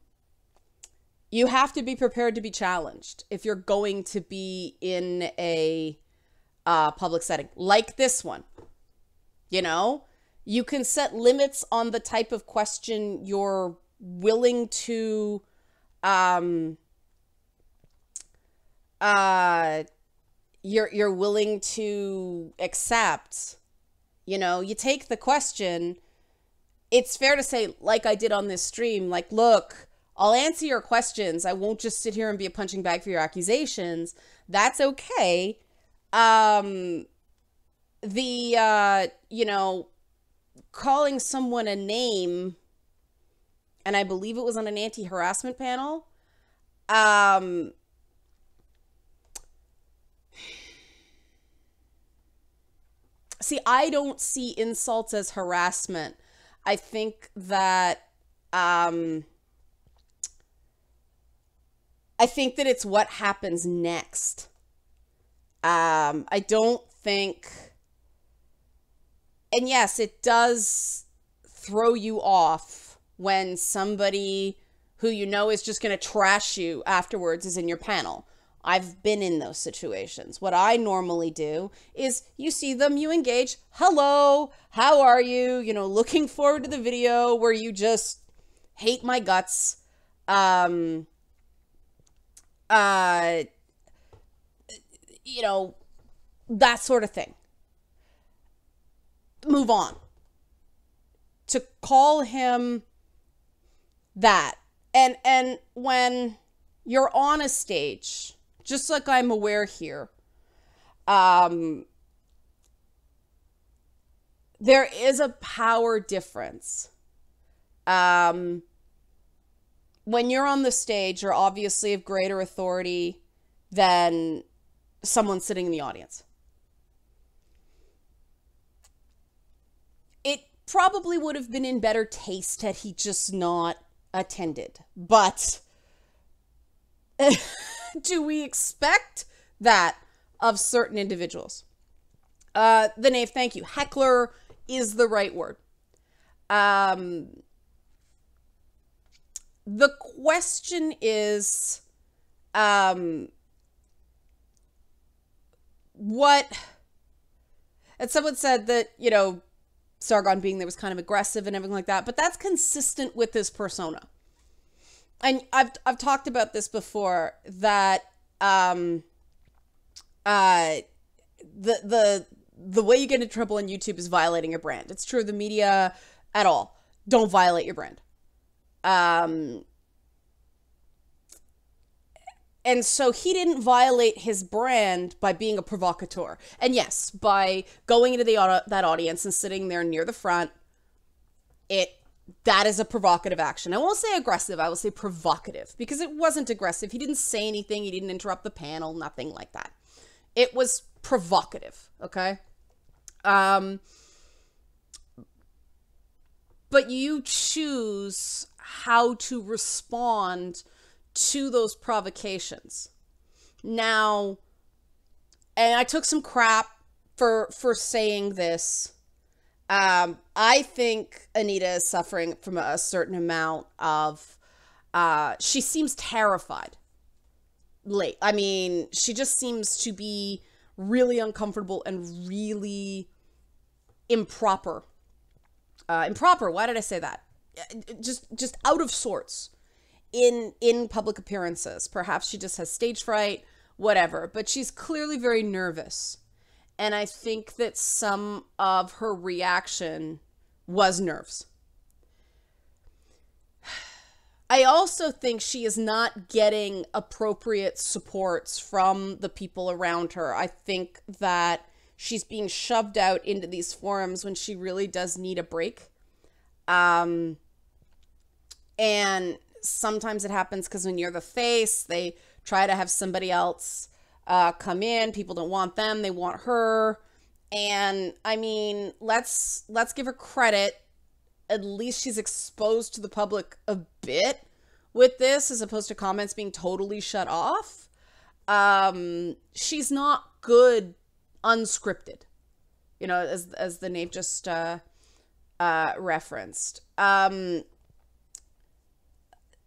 you have to be prepared to be challenged if you're going to be in a public setting like this one. You know, you can set limits on the type of question you're willing to you're willing to accept. You know, you take the question. It's fair to say, like I did on this stream, like, look, I'll answer your questions. I won't just sit here and be a punching bag for your accusations. That's okay. You know, calling someone a name, and I believe it was on an anti-harassment panel, see, I don't see insults as harassment. I think that, it's what happens next. I don't think, and yes, it does throw you off when somebody who you know is just going to trash you afterwards is in your panel. I've been in those situations. What I normally do is you see them, you engage, hello, how are you? You know, looking forward to the video where you just hate my guts. You know, that sort of thing. Move on. To call him that. And when you're on a stage, just like I'm aware here, there is a power difference. When you're on the stage, you're obviously of greater authority than someone sitting in the audience. It probably would have been in better taste had he just not attended. But do we expect that of certain individuals? The Knave, thank you. Heckler is the right word. The question is, what, and someone said that, you know, Sargon being there was kind of aggressive and everything like that, but that's consistent with his persona. And I've talked about this before, that the way you get into trouble on YouTube is violating your brand. It's true of the media at all. Don't violate your brand. And so he didn't violate his brand by being a provocateur. And yes, by going into that audience and sitting there near the front, that is a provocative action. I won't say aggressive, I will say provocative, because it wasn't aggressive. He didn't say anything, he didn't interrupt the panel, nothing like that. It was provocative, okay? But you choose how to respond to those provocations. Now, and I took some crap for saying this. I think Anita is suffering from a certain amount of, she seems terrified. I mean, she just seems to be really uncomfortable and really improper. Improper, why did I say that? Just out of sorts in public appearances. Perhaps she just has stage fright, whatever. But she's clearly very nervous. And I think that some of her reaction was nerves. I also think she is not getting appropriate supports from the people around her. I think that she's being shoved out into these forums when she really does need a break. And sometimes it happens because when you're the face, they try to have somebody else come in. People don't want them, they want her. And I mean, let's give her credit. At least she's exposed to the public a bit with this, as opposed to comments being totally shut off. She's not good unscripted, you know, as the Knave just referenced. Anita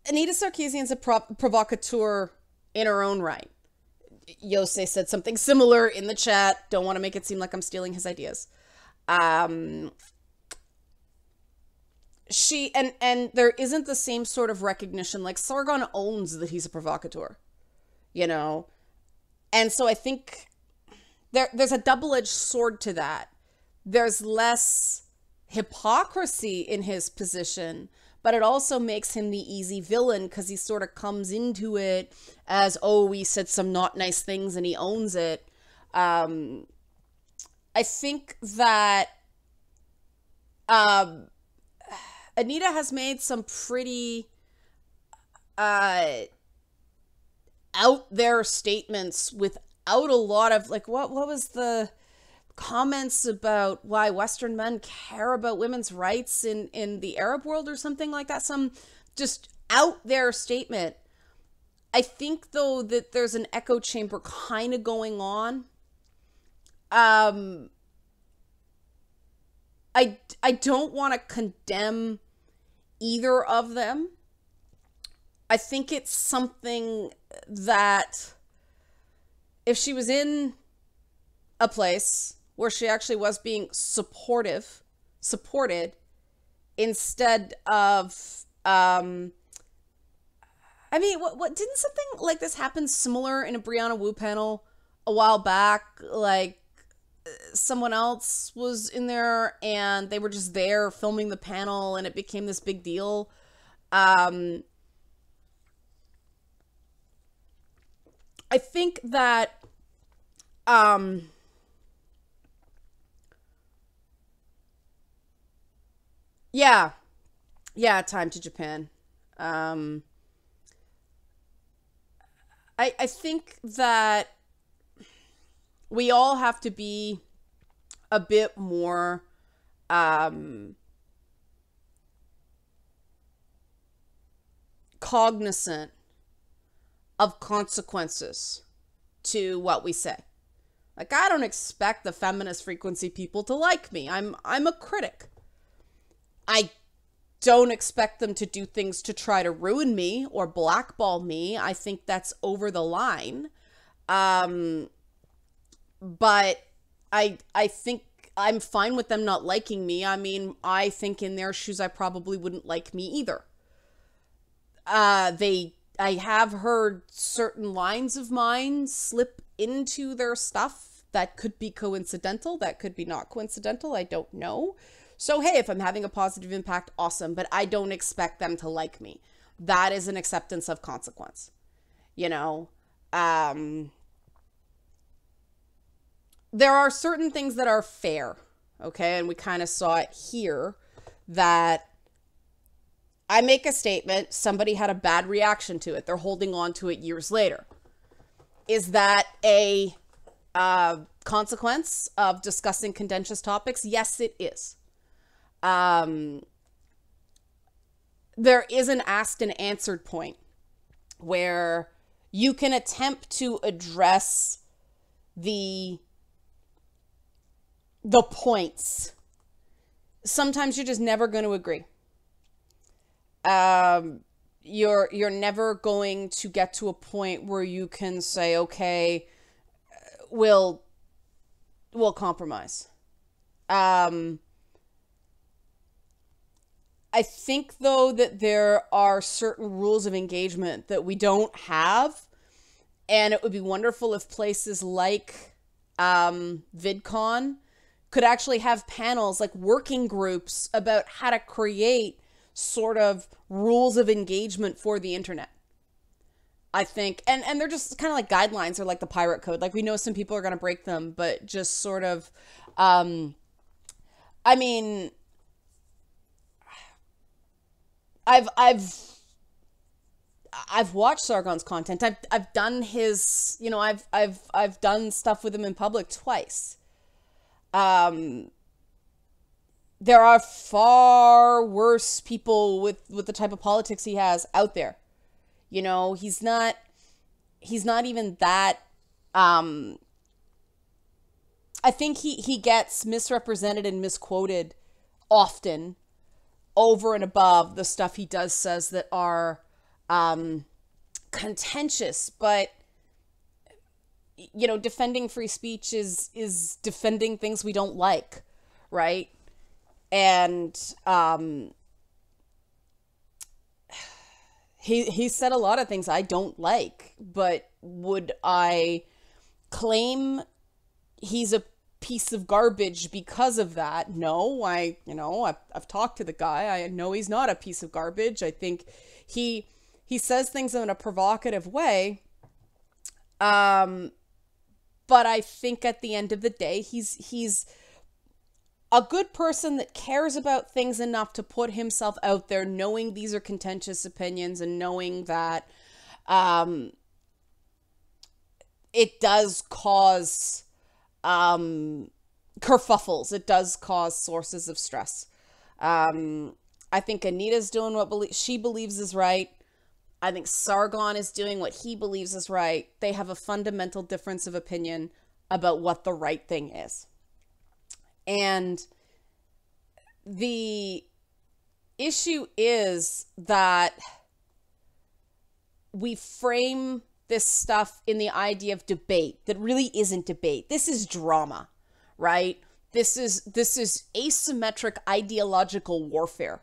Sarkeesian's a provocateur in her own right. Yosei said something similar in the chat. Don't want to make it seem like I'm stealing his ideas. She and there isn't the same sort of recognition. Like Sargon owns that he's a provocateur, you know, and so I think there's a double-edged sword to that. There's less hypocrisy in his position, but it also makes him the easy villain because he sort of comes into it as, oh, he said some not nice things and he owns it. I think that Anita has made some pretty out there statements without a lot of, like, what was the comments about why Western men care about women's rights in the Arab world or something like that? Some just out there statement. I think, though, that there's an echo chamber kind of going on. I don't want to condemn either of them. I think it's something that if she was in a place where she actually was being supported instead of, I mean, what didn't something like this happen similar in a Brianna Wu panel a while back? Like, someone else was in there and they were just there filming the panel and it became this big deal. I think that yeah, time to Japan. I think that we all have to be a bit more cognizant of consequences to what we say. Like, I don't expect the feminist frequency people to like me. I'm a critic. I don't expect them to do things to try to ruin me or blackball me. I think that's over the line. But I think I'm fine with them not liking me. I mean, I think in their shoes, I probably wouldn't like me either. I have heard certain lines of mine slip into their stuff that could be coincidental, that could be not coincidental. I don't know. So, hey, if I'm having a positive impact, awesome. But I don't expect them to like me. That is an acceptance of consequence. You know, there are certain things that are fair, okay? And we kind of saw it here, that I make a statement, somebody had a bad reaction to it. They're holding on to it years later. Is that a consequence of discussing contentious topics? Yes, it is. There is an asked and answered point where you can attempt to address the points. Sometimes you're just never going to agree. You're never going to get to a point where you can say, okay, we'll compromise. I think, though, that there are certain rules of engagement that we don't have, and it would be wonderful if places like Vidcon could actually have panels, like working groups, about how to create sort of rules of engagement for the internet. I think, and they're just kind of like guidelines. They're like the pirate code. Like, we know some people are going to break them, but just sort of, I mean, I've watched Sargon's content. I've done his, you know, I've done stuff with him in public twice. There are far worse people with the type of politics he has out there. You know, he's not even that, I think he gets misrepresented and misquoted often, over and above the stuff he says that are contentious. But, you know, defending free speech is defending things we don't like, right? And he said a lot of things I don't like, but would I claim he's a piece of garbage because of that? No, I've talked to the guy. I know he's not a piece of garbage. I think he says things in a provocative way. But I think at the end of the day, he's a good person that cares about things enough to put himself out there, knowing these are contentious opinions and knowing that it does cause kerfuffles. It does cause sources of stress. I think Anita's doing what she believes is right. I think Sargon is doing what he believes is right. They have a fundamental difference of opinion about what the right thing is. And the issue is that we frame this stuff in the idea of debate that really isn't debate. This is drama, right? This is asymmetric ideological warfare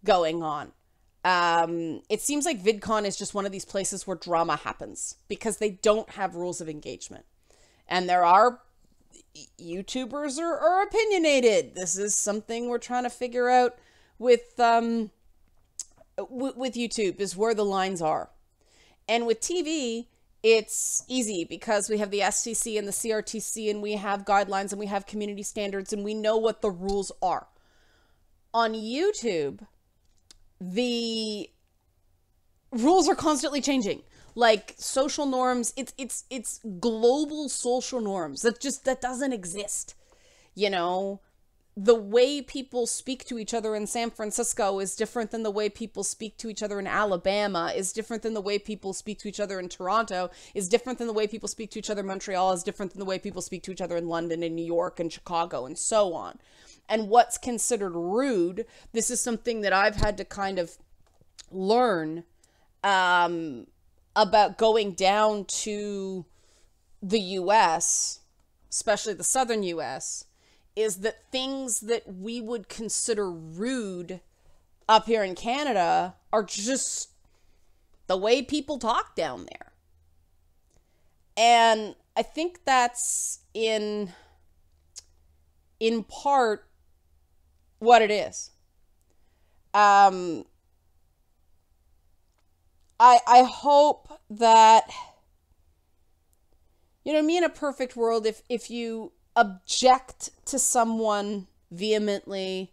going on. It seems like VidCon is just one of these places where drama happens because they don't have rules of engagement. And there are YouTubers are opinionated. This is something we're trying to figure out with YouTube, is where the lines are. And with TV, it's easy because we have the SCC and the CRTC, and we have guidelines and we have community standards, and we know what the rules are. On YouTube, the rules are constantly changing. Like social norms, it's global social norms. That doesn't exist. You know, the way people speak to each other in San Francisco is different than the way people speak to each other in Alabama, is different than the way people speak to each other in Toronto, is different than the way people speak to each other in Montreal, is different than the way people speak to each other in London and New York and Chicago and so on. And what's considered rude, this is something that I've had to kind of learn about going down to the US, especially the southern US, is that things that we would consider rude up here in Canada are just the way people talk down there. And I think that's in part what it is. I hope that, you know, me in a perfect world, if you object to someone vehemently,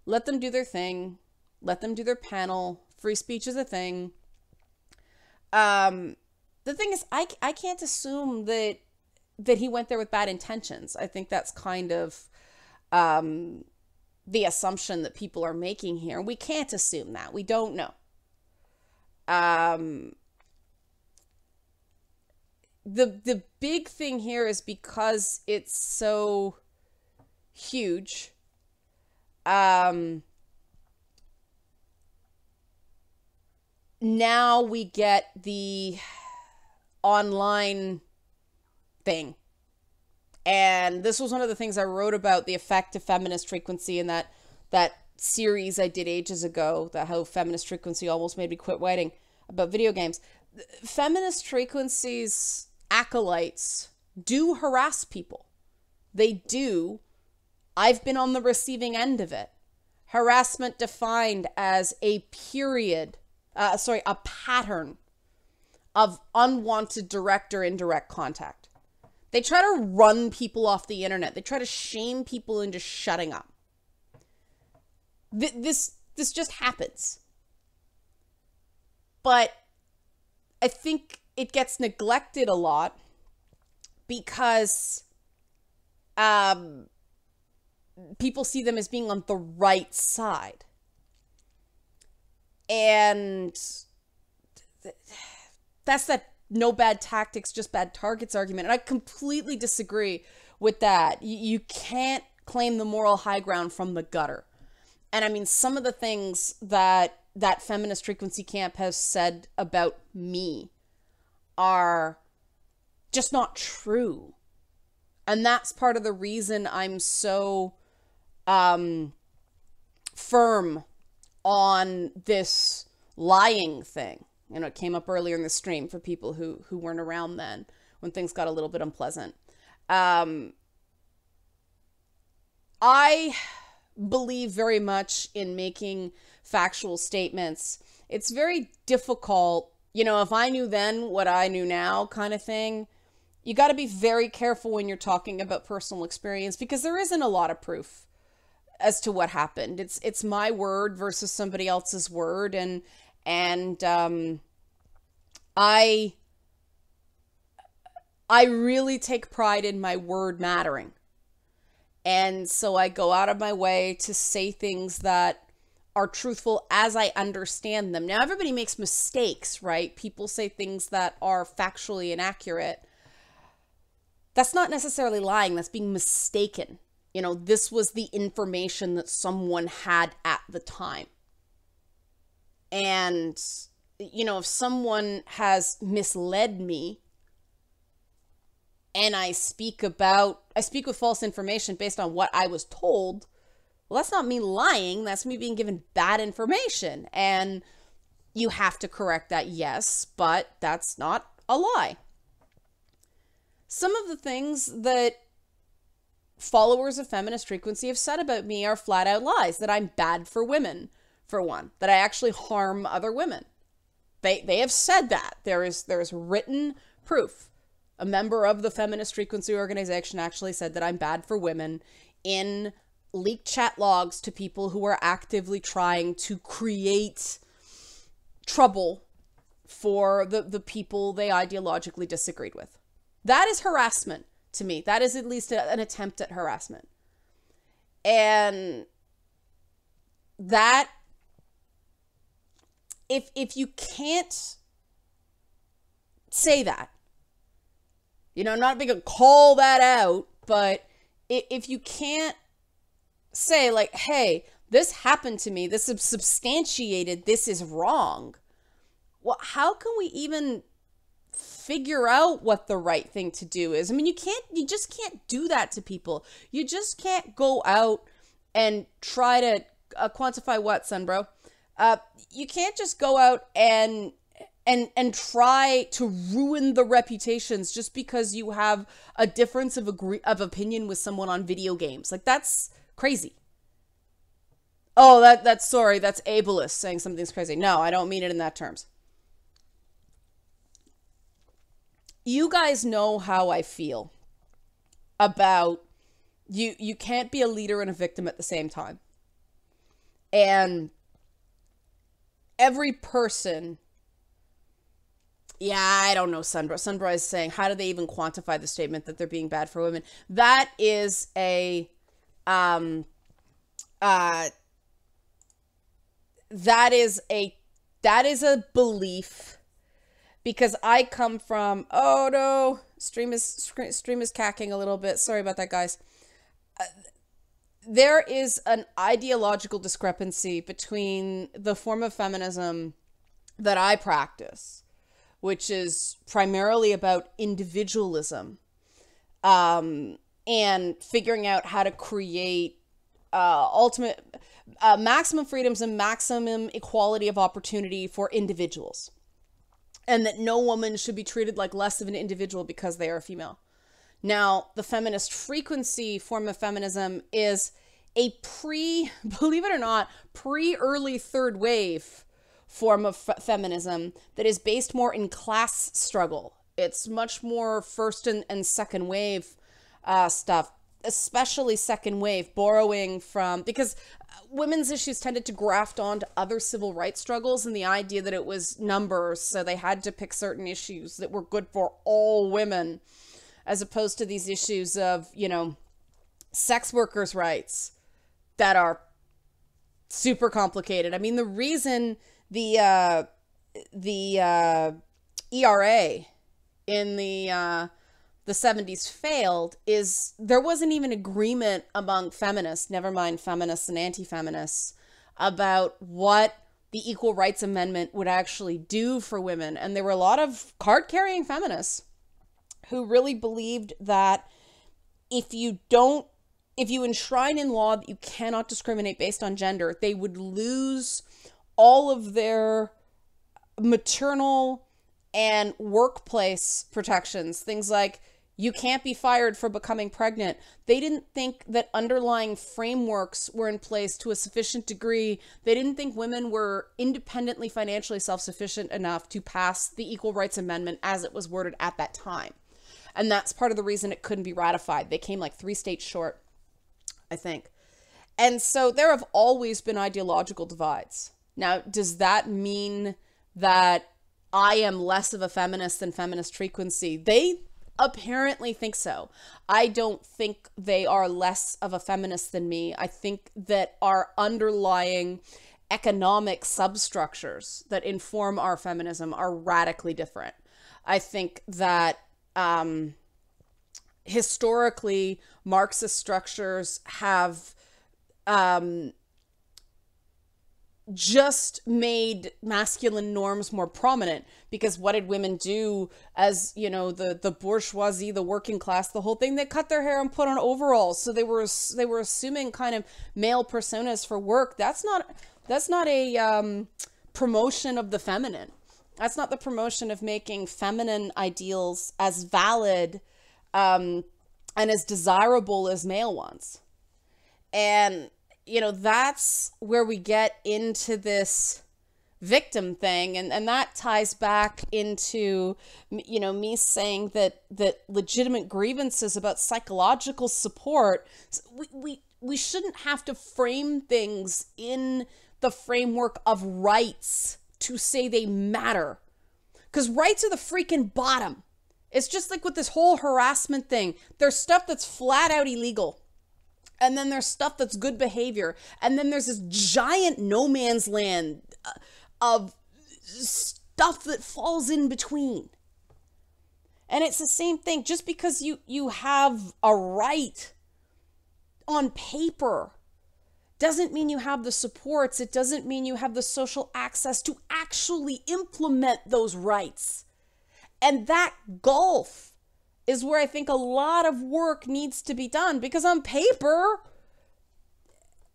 let them do their thing, let them do their panel. Free speech is a thing. The thing is, I can't assume that he went there with bad intentions. I think that's kind of the assumption that people are making here. We can't assume that. We don't know. The big thing here is because it's so huge, now we get the online thing. And this was one of the things I wrote about, the effect of feminist frequency, in that series I did ages ago, that how feminist frequency almost made me quit writing about video games. Feminist frequency's acolytes do harass people. They do. I've been on the receiving end of it. Harassment defined as a pattern of unwanted direct or indirect contact. They try to run people off the internet. They try to shame people into shutting up. This just happens. But I think it gets neglected a lot because people see them as being on the right side. And that's that no bad tactics, just bad targets argument. And I completely disagree with that. You can't claim the moral high ground from the gutter. And I mean, some of the things that that feminist frequency camp has said about me are just not true. And that's part of the reason I'm so firm on this lying thing. You know, it came up earlier in the stream for people who weren't around then when things got a little bit unpleasant. I believe very much in making factual statements. It's very difficult, you know, if I knew then what I knew now kind of thing. You got to be very careful when you're talking about personal experience because there isn't a lot of proof as to what happened. It's my word versus somebody else's word, and I really take pride in my word mattering. And so I go out of my way to say things that are truthful as I understand them. Now, everybody makes mistakes, right? People say things that are factually inaccurate. That's not necessarily lying. That's being mistaken. You know, this was the information that someone had at the time. And, you know, if someone has misled me and I speak with false information based on what I was told, well, that's not me lying. That's me being given bad information. And you have to correct that, yes, but that's not a lie. Some of the things that followers of feminist frequency have said about me are flat out lies. That I'm bad for women, for one. That I actually harm other women. They have said that. There is written proof. A member of the feminist frequency organization actually said that I'm bad for women in leaked chat logs to people who are actively trying to create trouble for the people they ideologically disagreed with. That is harassment to me. That is at least an attempt at harassment. And that, if you can't say that, you know, I'm not big on call that out, but if you can't say like, hey, this happened to me, this is substantiated, this is wrong, well, how can we even figure out what the right thing to do is? I mean, you just can't do that to people. You just can't go out and try to quantify what, Sunbro? You can't just go out and try to ruin the reputations just because you have a difference of opinion with someone on video games. Like, that's crazy. Oh, that's ableist saying something's crazy. No, I don't mean it in that terms. You guys know how I feel about you can't be a leader and a victim at the same time. And every person, yeah, I don't know, Sunbro. Sunbro is saying, how do they even quantify the statement that they're being bad for women? That is a belief. Because I come from, oh no, stream is cacking a little bit. Sorry about that, guys. There is an ideological discrepancy between the form of feminism that I practice, which is primarily about individualism, and figuring out how to create maximum freedoms and maximum equality of opportunity for individuals. And that no woman should be treated like less of an individual because they are a female. Now, the feminist frequency form of feminism is a believe it or not, pre-early third wave form of feminism that is based more in class struggle. It's much more first and second wave stuff, especially second wave, borrowing from, because women's issues tended to graft onto other civil rights struggles, and the idea that it was numbers, so they had to pick certain issues that were good for all women, as opposed to these issues of, you know, sex workers' rights that are super complicated. I mean, the reason the ERA in the the 70s failed is there wasn't even agreement among feminists, never mind feminists and anti-feminists, about what the Equal Rights Amendment would actually do for women. And there were a lot of card-carrying feminists who really believed that if you enshrine in law that you cannot discriminate based on gender, they would lose all of their maternal and workplace protections. Things like you can't be fired for becoming pregnant. They didn't think that underlying frameworks were in place to a sufficient degree. They didn't think women were independently financially self-sufficient enough to pass the Equal Rights Amendment as it was worded at that time. And that's part of the reason it couldn't be ratified. They came like 3 states short, I think. And so there have always been ideological divides. Now, does that mean that I am less of a feminist than Feminist Frequency? They apparently think so. I don't think they are less of a feminist than me. I think that our underlying economic substructures that inform our feminism are radically different. I think that historically, Marxist structures have just made masculine norms more prominent, because what did women do as, you know, the bourgeoisie, the working class, the whole thing? They cut their hair and put on overalls. So they were assuming kind of male personas for work. That's not a promotion of the feminine. That's not the promotion of making feminine ideals as valid and as desirable as male ones. And you know, that's where we get into this victim thing. And that ties back into, you know, me saying that legitimate grievances about psychological support, we shouldn't have to frame things in the framework of rights to say they matter. Because rights are the freaking bottom. It's just like with this whole harassment thing. There's stuff that's flat out illegal. And then there's stuff that's good behavior. And then there's this giant no man's land of stuff that falls in between. And it's the same thing. Just because you have a right on paper doesn't mean you have the supports. It doesn't mean you have the social access to actually implement those rights. And that gulf is where I think a lot of work needs to be done, because on paper,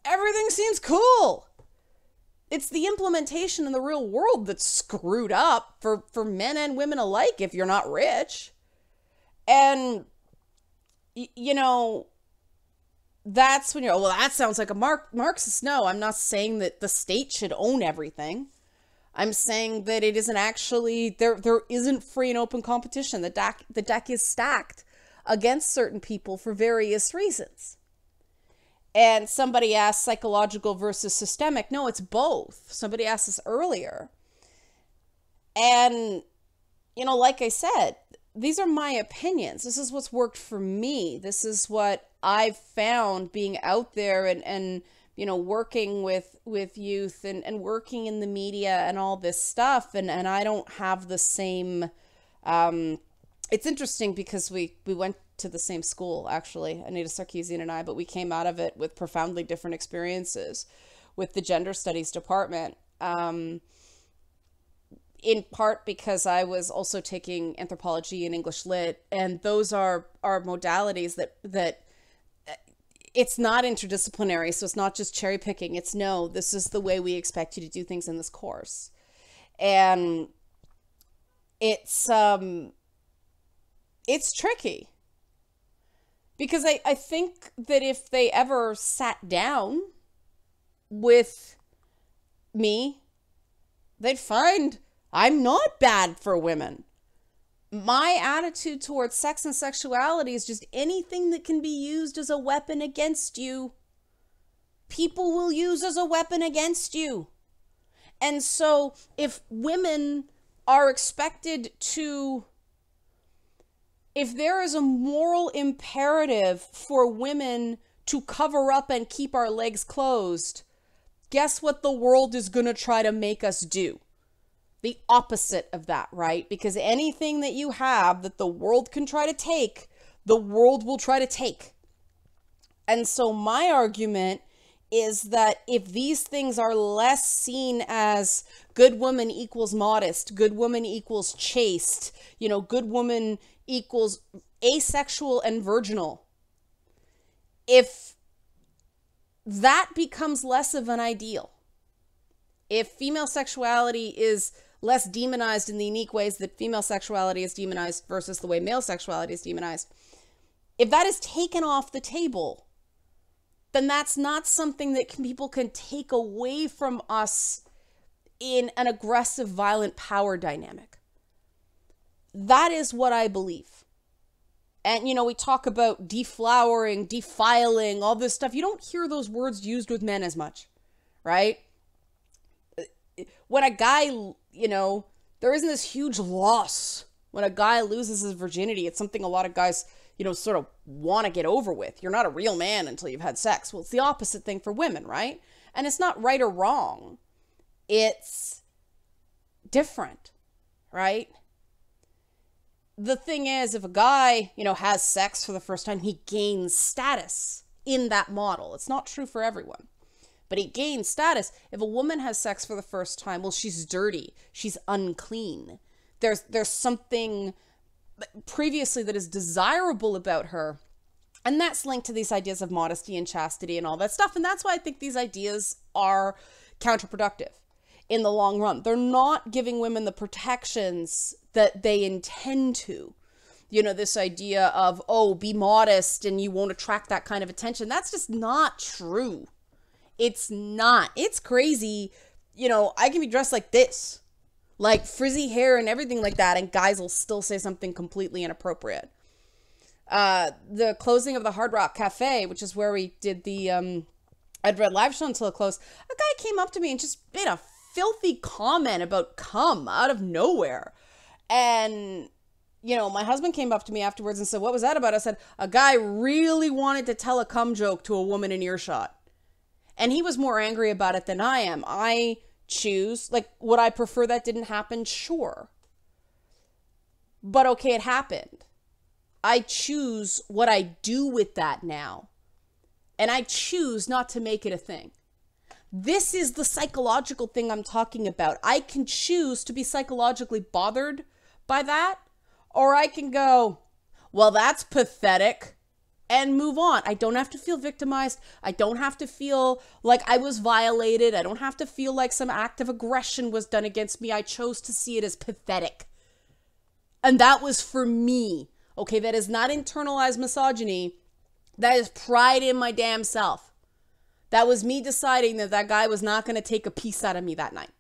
everything seems cool. It's the implementation in the real world that's screwed up for men and women alike if you're not rich. And, you know, that's when you're, well, that sounds like a Marxist. No, I'm not saying that the state should own everything. I'm saying that it isn't actually, there isn't free and open competition. The deck is stacked against certain people for various reasons. And somebody asked psychological versus systemic. No, it's both. Somebody asked this earlier. And, you know, like I said, these are my opinions. This is what's worked for me. This is what I've found being out there and you know, working with youth and working in the media and all this stuff. And I don't have the same, it's interesting because we went to the same school, actually, Anita Sarkeesian and I, but we came out of it with profoundly different experiences with the gender studies department. In part because I was also taking anthropology and English lit, and those are modalities that it's not interdisciplinary, so it's not just cherry picking. It's no, this is the way we expect you to do things in this course. And it's tricky. Because I think that if they ever sat down with me, they'd find I'm not bad for women. My attitude towards sex and sexuality is just anything that can be used as a weapon against you, people will use as a weapon against you. And so if women are expected to, if there is a moral imperative for women to cover up and keep our legs closed, guess what the world is going to try to make us do? The opposite of that, right? Because anything that you have that the world can try to take, the world will try to take. And so my argument is that if these things are less seen as good woman equals modest, good woman equals chaste, good woman equals asexual and virginal, if that becomes less of an ideal, if female sexuality is less demonized in the unique ways that female sexuality is demonized versus the way male sexuality is demonized, if that is taken off the table, then that's not something that people can take away from us in an aggressive, violent power dynamic. That is what I believe. And, we talk about deflowering, defiling, all this stuff. You don't hear those words used with men as much, right? When a guy, there isn't this huge loss. When a guy loses his virginity, it's something a lot of guys sort of want to get over with. You're not a real man until you've had sex. Well, it's the opposite thing for women, right? And it's not right or wrong. It's different, right? The thing is, if a guy, has sex for the first time, he gains status in that model. It's not true for everyone, but he gains status. If a woman has sex for the first time, well, she's dirty. She's unclean. There's something previously that is desirable about her, and that's linked to these ideas of modesty and chastity and all that stuff. And that's why I think these ideas are counterproductive in the long run. They're not giving women the protections that they intend to. This idea of, be modest and you won't attract that kind of attention. That's just not true. It's not. It's crazy. I can be dressed like this, like frizzy hair and everything like that, and guys will still say something completely inappropriate. The closing of the Hard Rock Cafe, which is where we did the I'd Read live show until it closed, a guy came up to me and just made a filthy comment about cum out of nowhere. And, my husband came up to me afterwards and said, "What was that about?" I said, "A guy really wanted to tell a cum joke to a woman in earshot." And he was more angry about it than I am. I choose, would I prefer that didn't happen? Sure. But okay, it happened. I choose what I do with that now. And I choose not to make it a thing. This is the psychological thing I'm talking about. I can choose to be psychologically bothered by that, or I can go, well, that's pathetic, and move on. I don't have to feel victimized. I don't have to feel like I was violated. I don't have to feel like some act of aggression was done against me. I chose to see it as pathetic. And that was for me. Okay, that is not internalized misogyny. That is pride in my damn self. That was me deciding that guy was not going to take a piece out of me that night.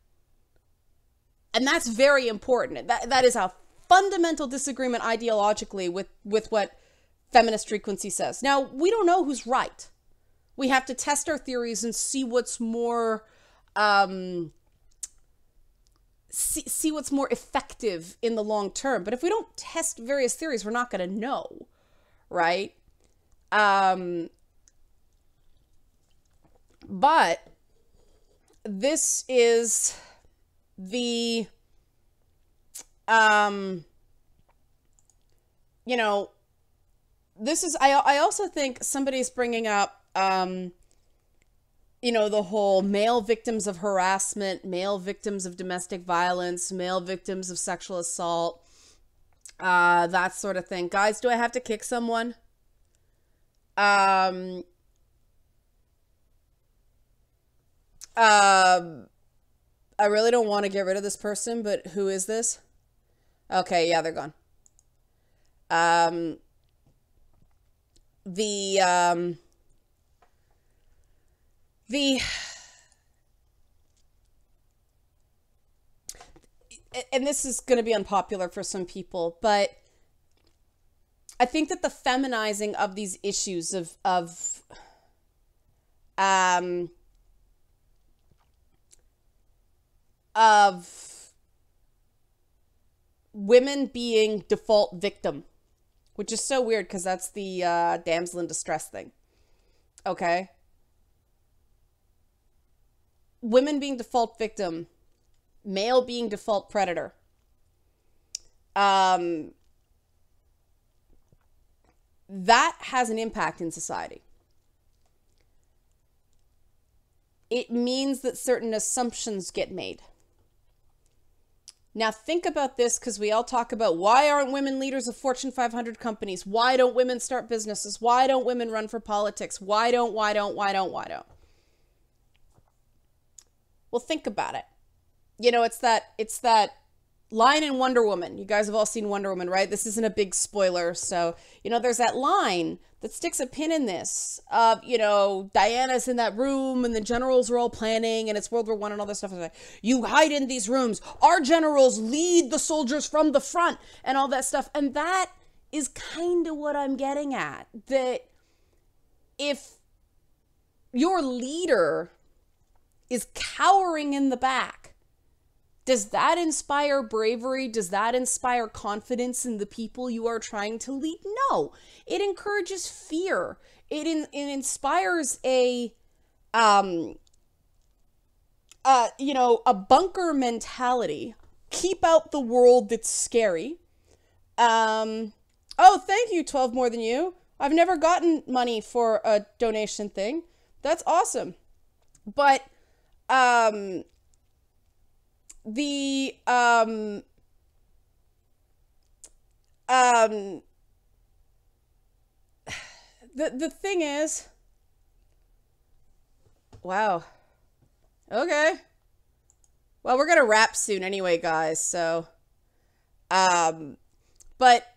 And that's very important. That is a fundamental disagreement ideologically with what feminist frequency says. Now, we don't know who's right. We have to test our theories and see what's more see what's more effective in the long term. But if we don't test various theories, we're not going to know, right? But this is the this is, I also think somebody's bringing up, the whole male victims of harassment, male victims of domestic violence, male victims of sexual assault, that sort of thing. Guys, do I have to kick someone? I really don't want to get rid of this person, but who is this? Okay, yeah, they're gone. And this is going to be unpopular for some people, but I think that the feminizing of these issues of women being default victim, which is so weird because that's the damsel in distress thing. Okay? Women being default victim male being default predator. That has an impact in society. It means that certain assumptions get made. Now think about this, because we all talk about, why aren't women leaders of Fortune 500 companies? Why don't women start businesses? Why don't women run for politics? Why don't? Well, think about it. You know, it's that line in Wonder Woman. You guys have all seen Wonder Woman, right? This isn't a big spoiler. So, you know, there's that line that sticks a pin in this of, you know, Diana's in that room and the generals are all planning and it's World War I and all this stuff. Like, you hide in these rooms. Our generals lead the soldiers from the front and all that stuff. And that is kind of what I'm getting at. That if your leader is cowering in the back, does that inspire bravery? Does that inspire confidence in the people you are trying to lead? No. It encourages fear. It inspires a bunker mentality. Keep out the world that's scary. Oh, thank you, 12 more than you. I've never gotten money for a donation thing. That's awesome. But the thing is, wow. Okay. Well, we're gonna wrap soon anyway, guys. So, but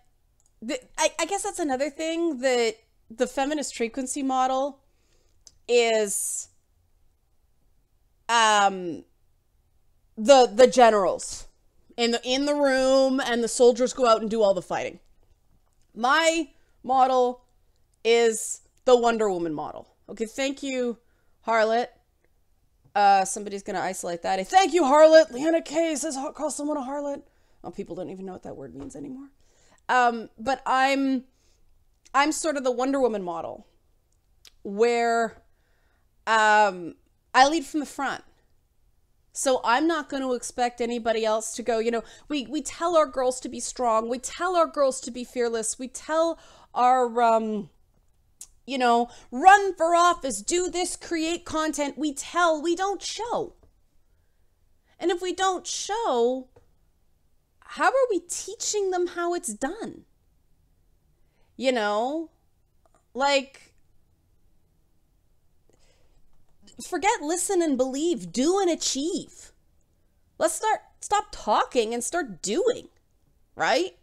I guess that's another thing, that the feminist frequency model is the generals in the room, and the soldiers go out and do all the fighting. My model is the Wonder Woman model. Okay, thank you, Harlot. Somebody's gonna isolate that. Thank you, Harlot. Leanna K says call someone a harlot. Oh, people don't even know what that word means anymore. But I'm sort of the Wonder Woman model, where I lead from the front. So I'm not going to expect anybody else to go, you know, we tell our girls to be strong. We tell our girls to be fearless. We tell our, you know, run for office, do this, create content. We don't show. And if we don't show, how are we teaching them how it's done? You know, like, forget listen and believe, do and achieve. Let's stop talking and start doing, right?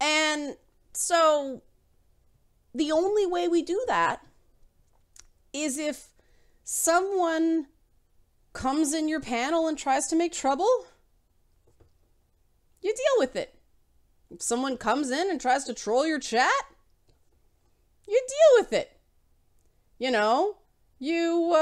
And so the only way we do that is if someone comes in your panel and tries to make trouble, you deal with it. If someone comes in and tries to troll your chat, you deal with it. You know, you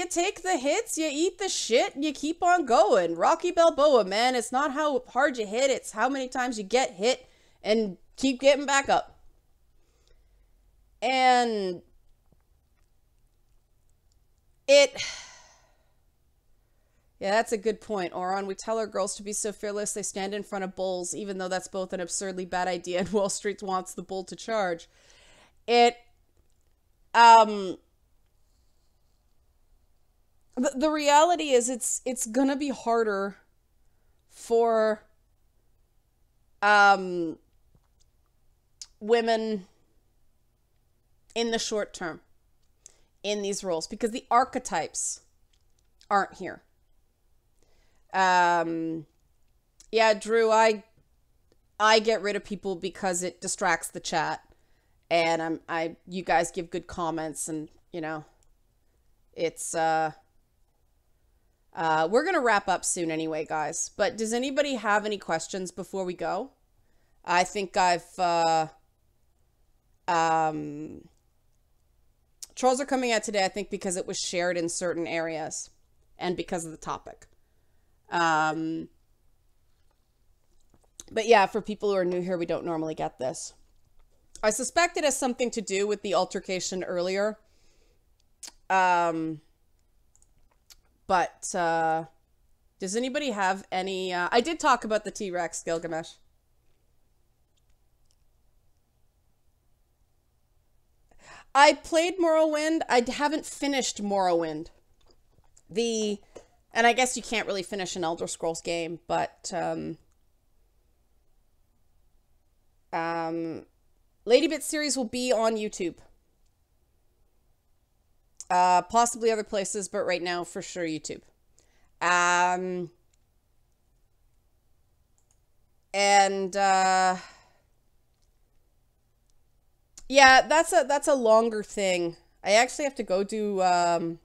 take the hits, you eat the shit, and you keep on going. Rocky Balboa, man. It's not how hard you hit, it's how many times you get hit and keep getting back up. And yeah, that's a good point, Oron. We tell our girls to be so fearless they stand in front of bulls, even though that's both an absurdly bad idea and Wall Street wants the bull to charge. The reality is it's gonna be harder for women in the short term in these roles, because the archetypes aren't here. Yeah, Drew, I get rid of people because it distracts the chat, and you guys give good comments, and you know, it's we're gonna wrap up soon anyway, guys. But does anybody have any questions before we go? I think trolls are coming out today, I think, because it was shared in certain areas and because of the topic. But yeah, for people who are new here, we don't normally get this. I suspect it has something to do with the altercation earlier. But does anybody have any... I did talk about the T-Rex, Gilgamesh. I played Morrowind. I haven't finished Morrowind. And I guess you can't really finish an Elder Scrolls game, but LadyBit series will be on YouTube. Possibly other places, but right now for sure YouTube. Yeah, that's a longer thing. I actually have to go do I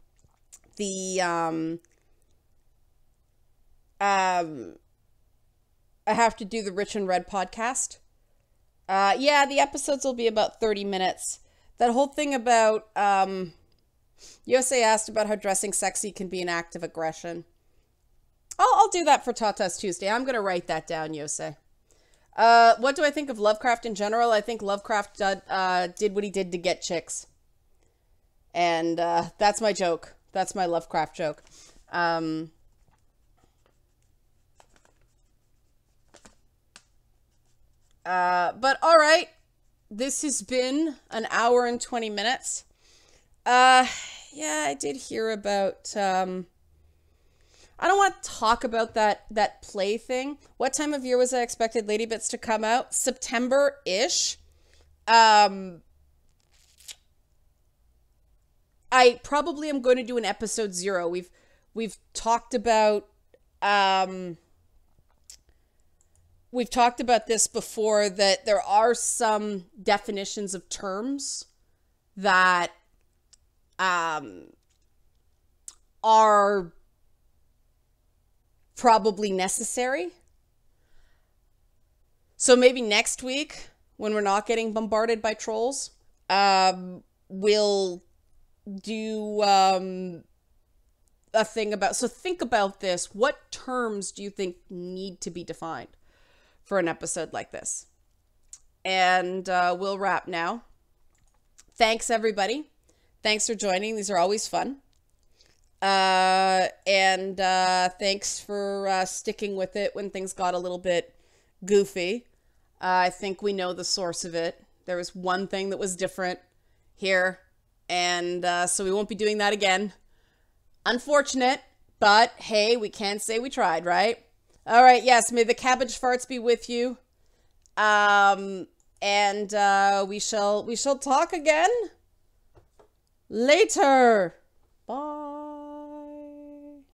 have to do the Rich and Red podcast. Yeah, the episodes will be about 30 minutes. That whole thing about Yosei asked about how dressing sexy can be an act of aggression. I'll do that for Tata's Tuesday. I'm gonna write that down, Yosei. What do I think of Lovecraft in general? I think Lovecraft did what he did to get chicks. And that's my joke. That's my Lovecraft joke. But all right. This has been an hour and 20 minutes. Yeah, I did hear about... I don't want to talk about that play thing. What time of year was I expected LadyBits to come out? September-ish. I probably am going to do an episode 0. We've talked about this before, that there are some definitions of terms that are probably necessary. So maybe next week, when we're not getting bombarded by trolls, we'll do a thing about... So think about this. What terms do you think need to be defined for an episode like this? And we'll wrap now. Thanks, everybody. Thanks for joining. These are always fun. And thanks for sticking with it when things got a little bit goofy. I think we know the source of it. There was one thing that was different here, and so we won't be doing that again. Unfortunate, but hey, we can't say we tried, right? All right, yes, may the cabbage farts be with you. And we shall talk again later.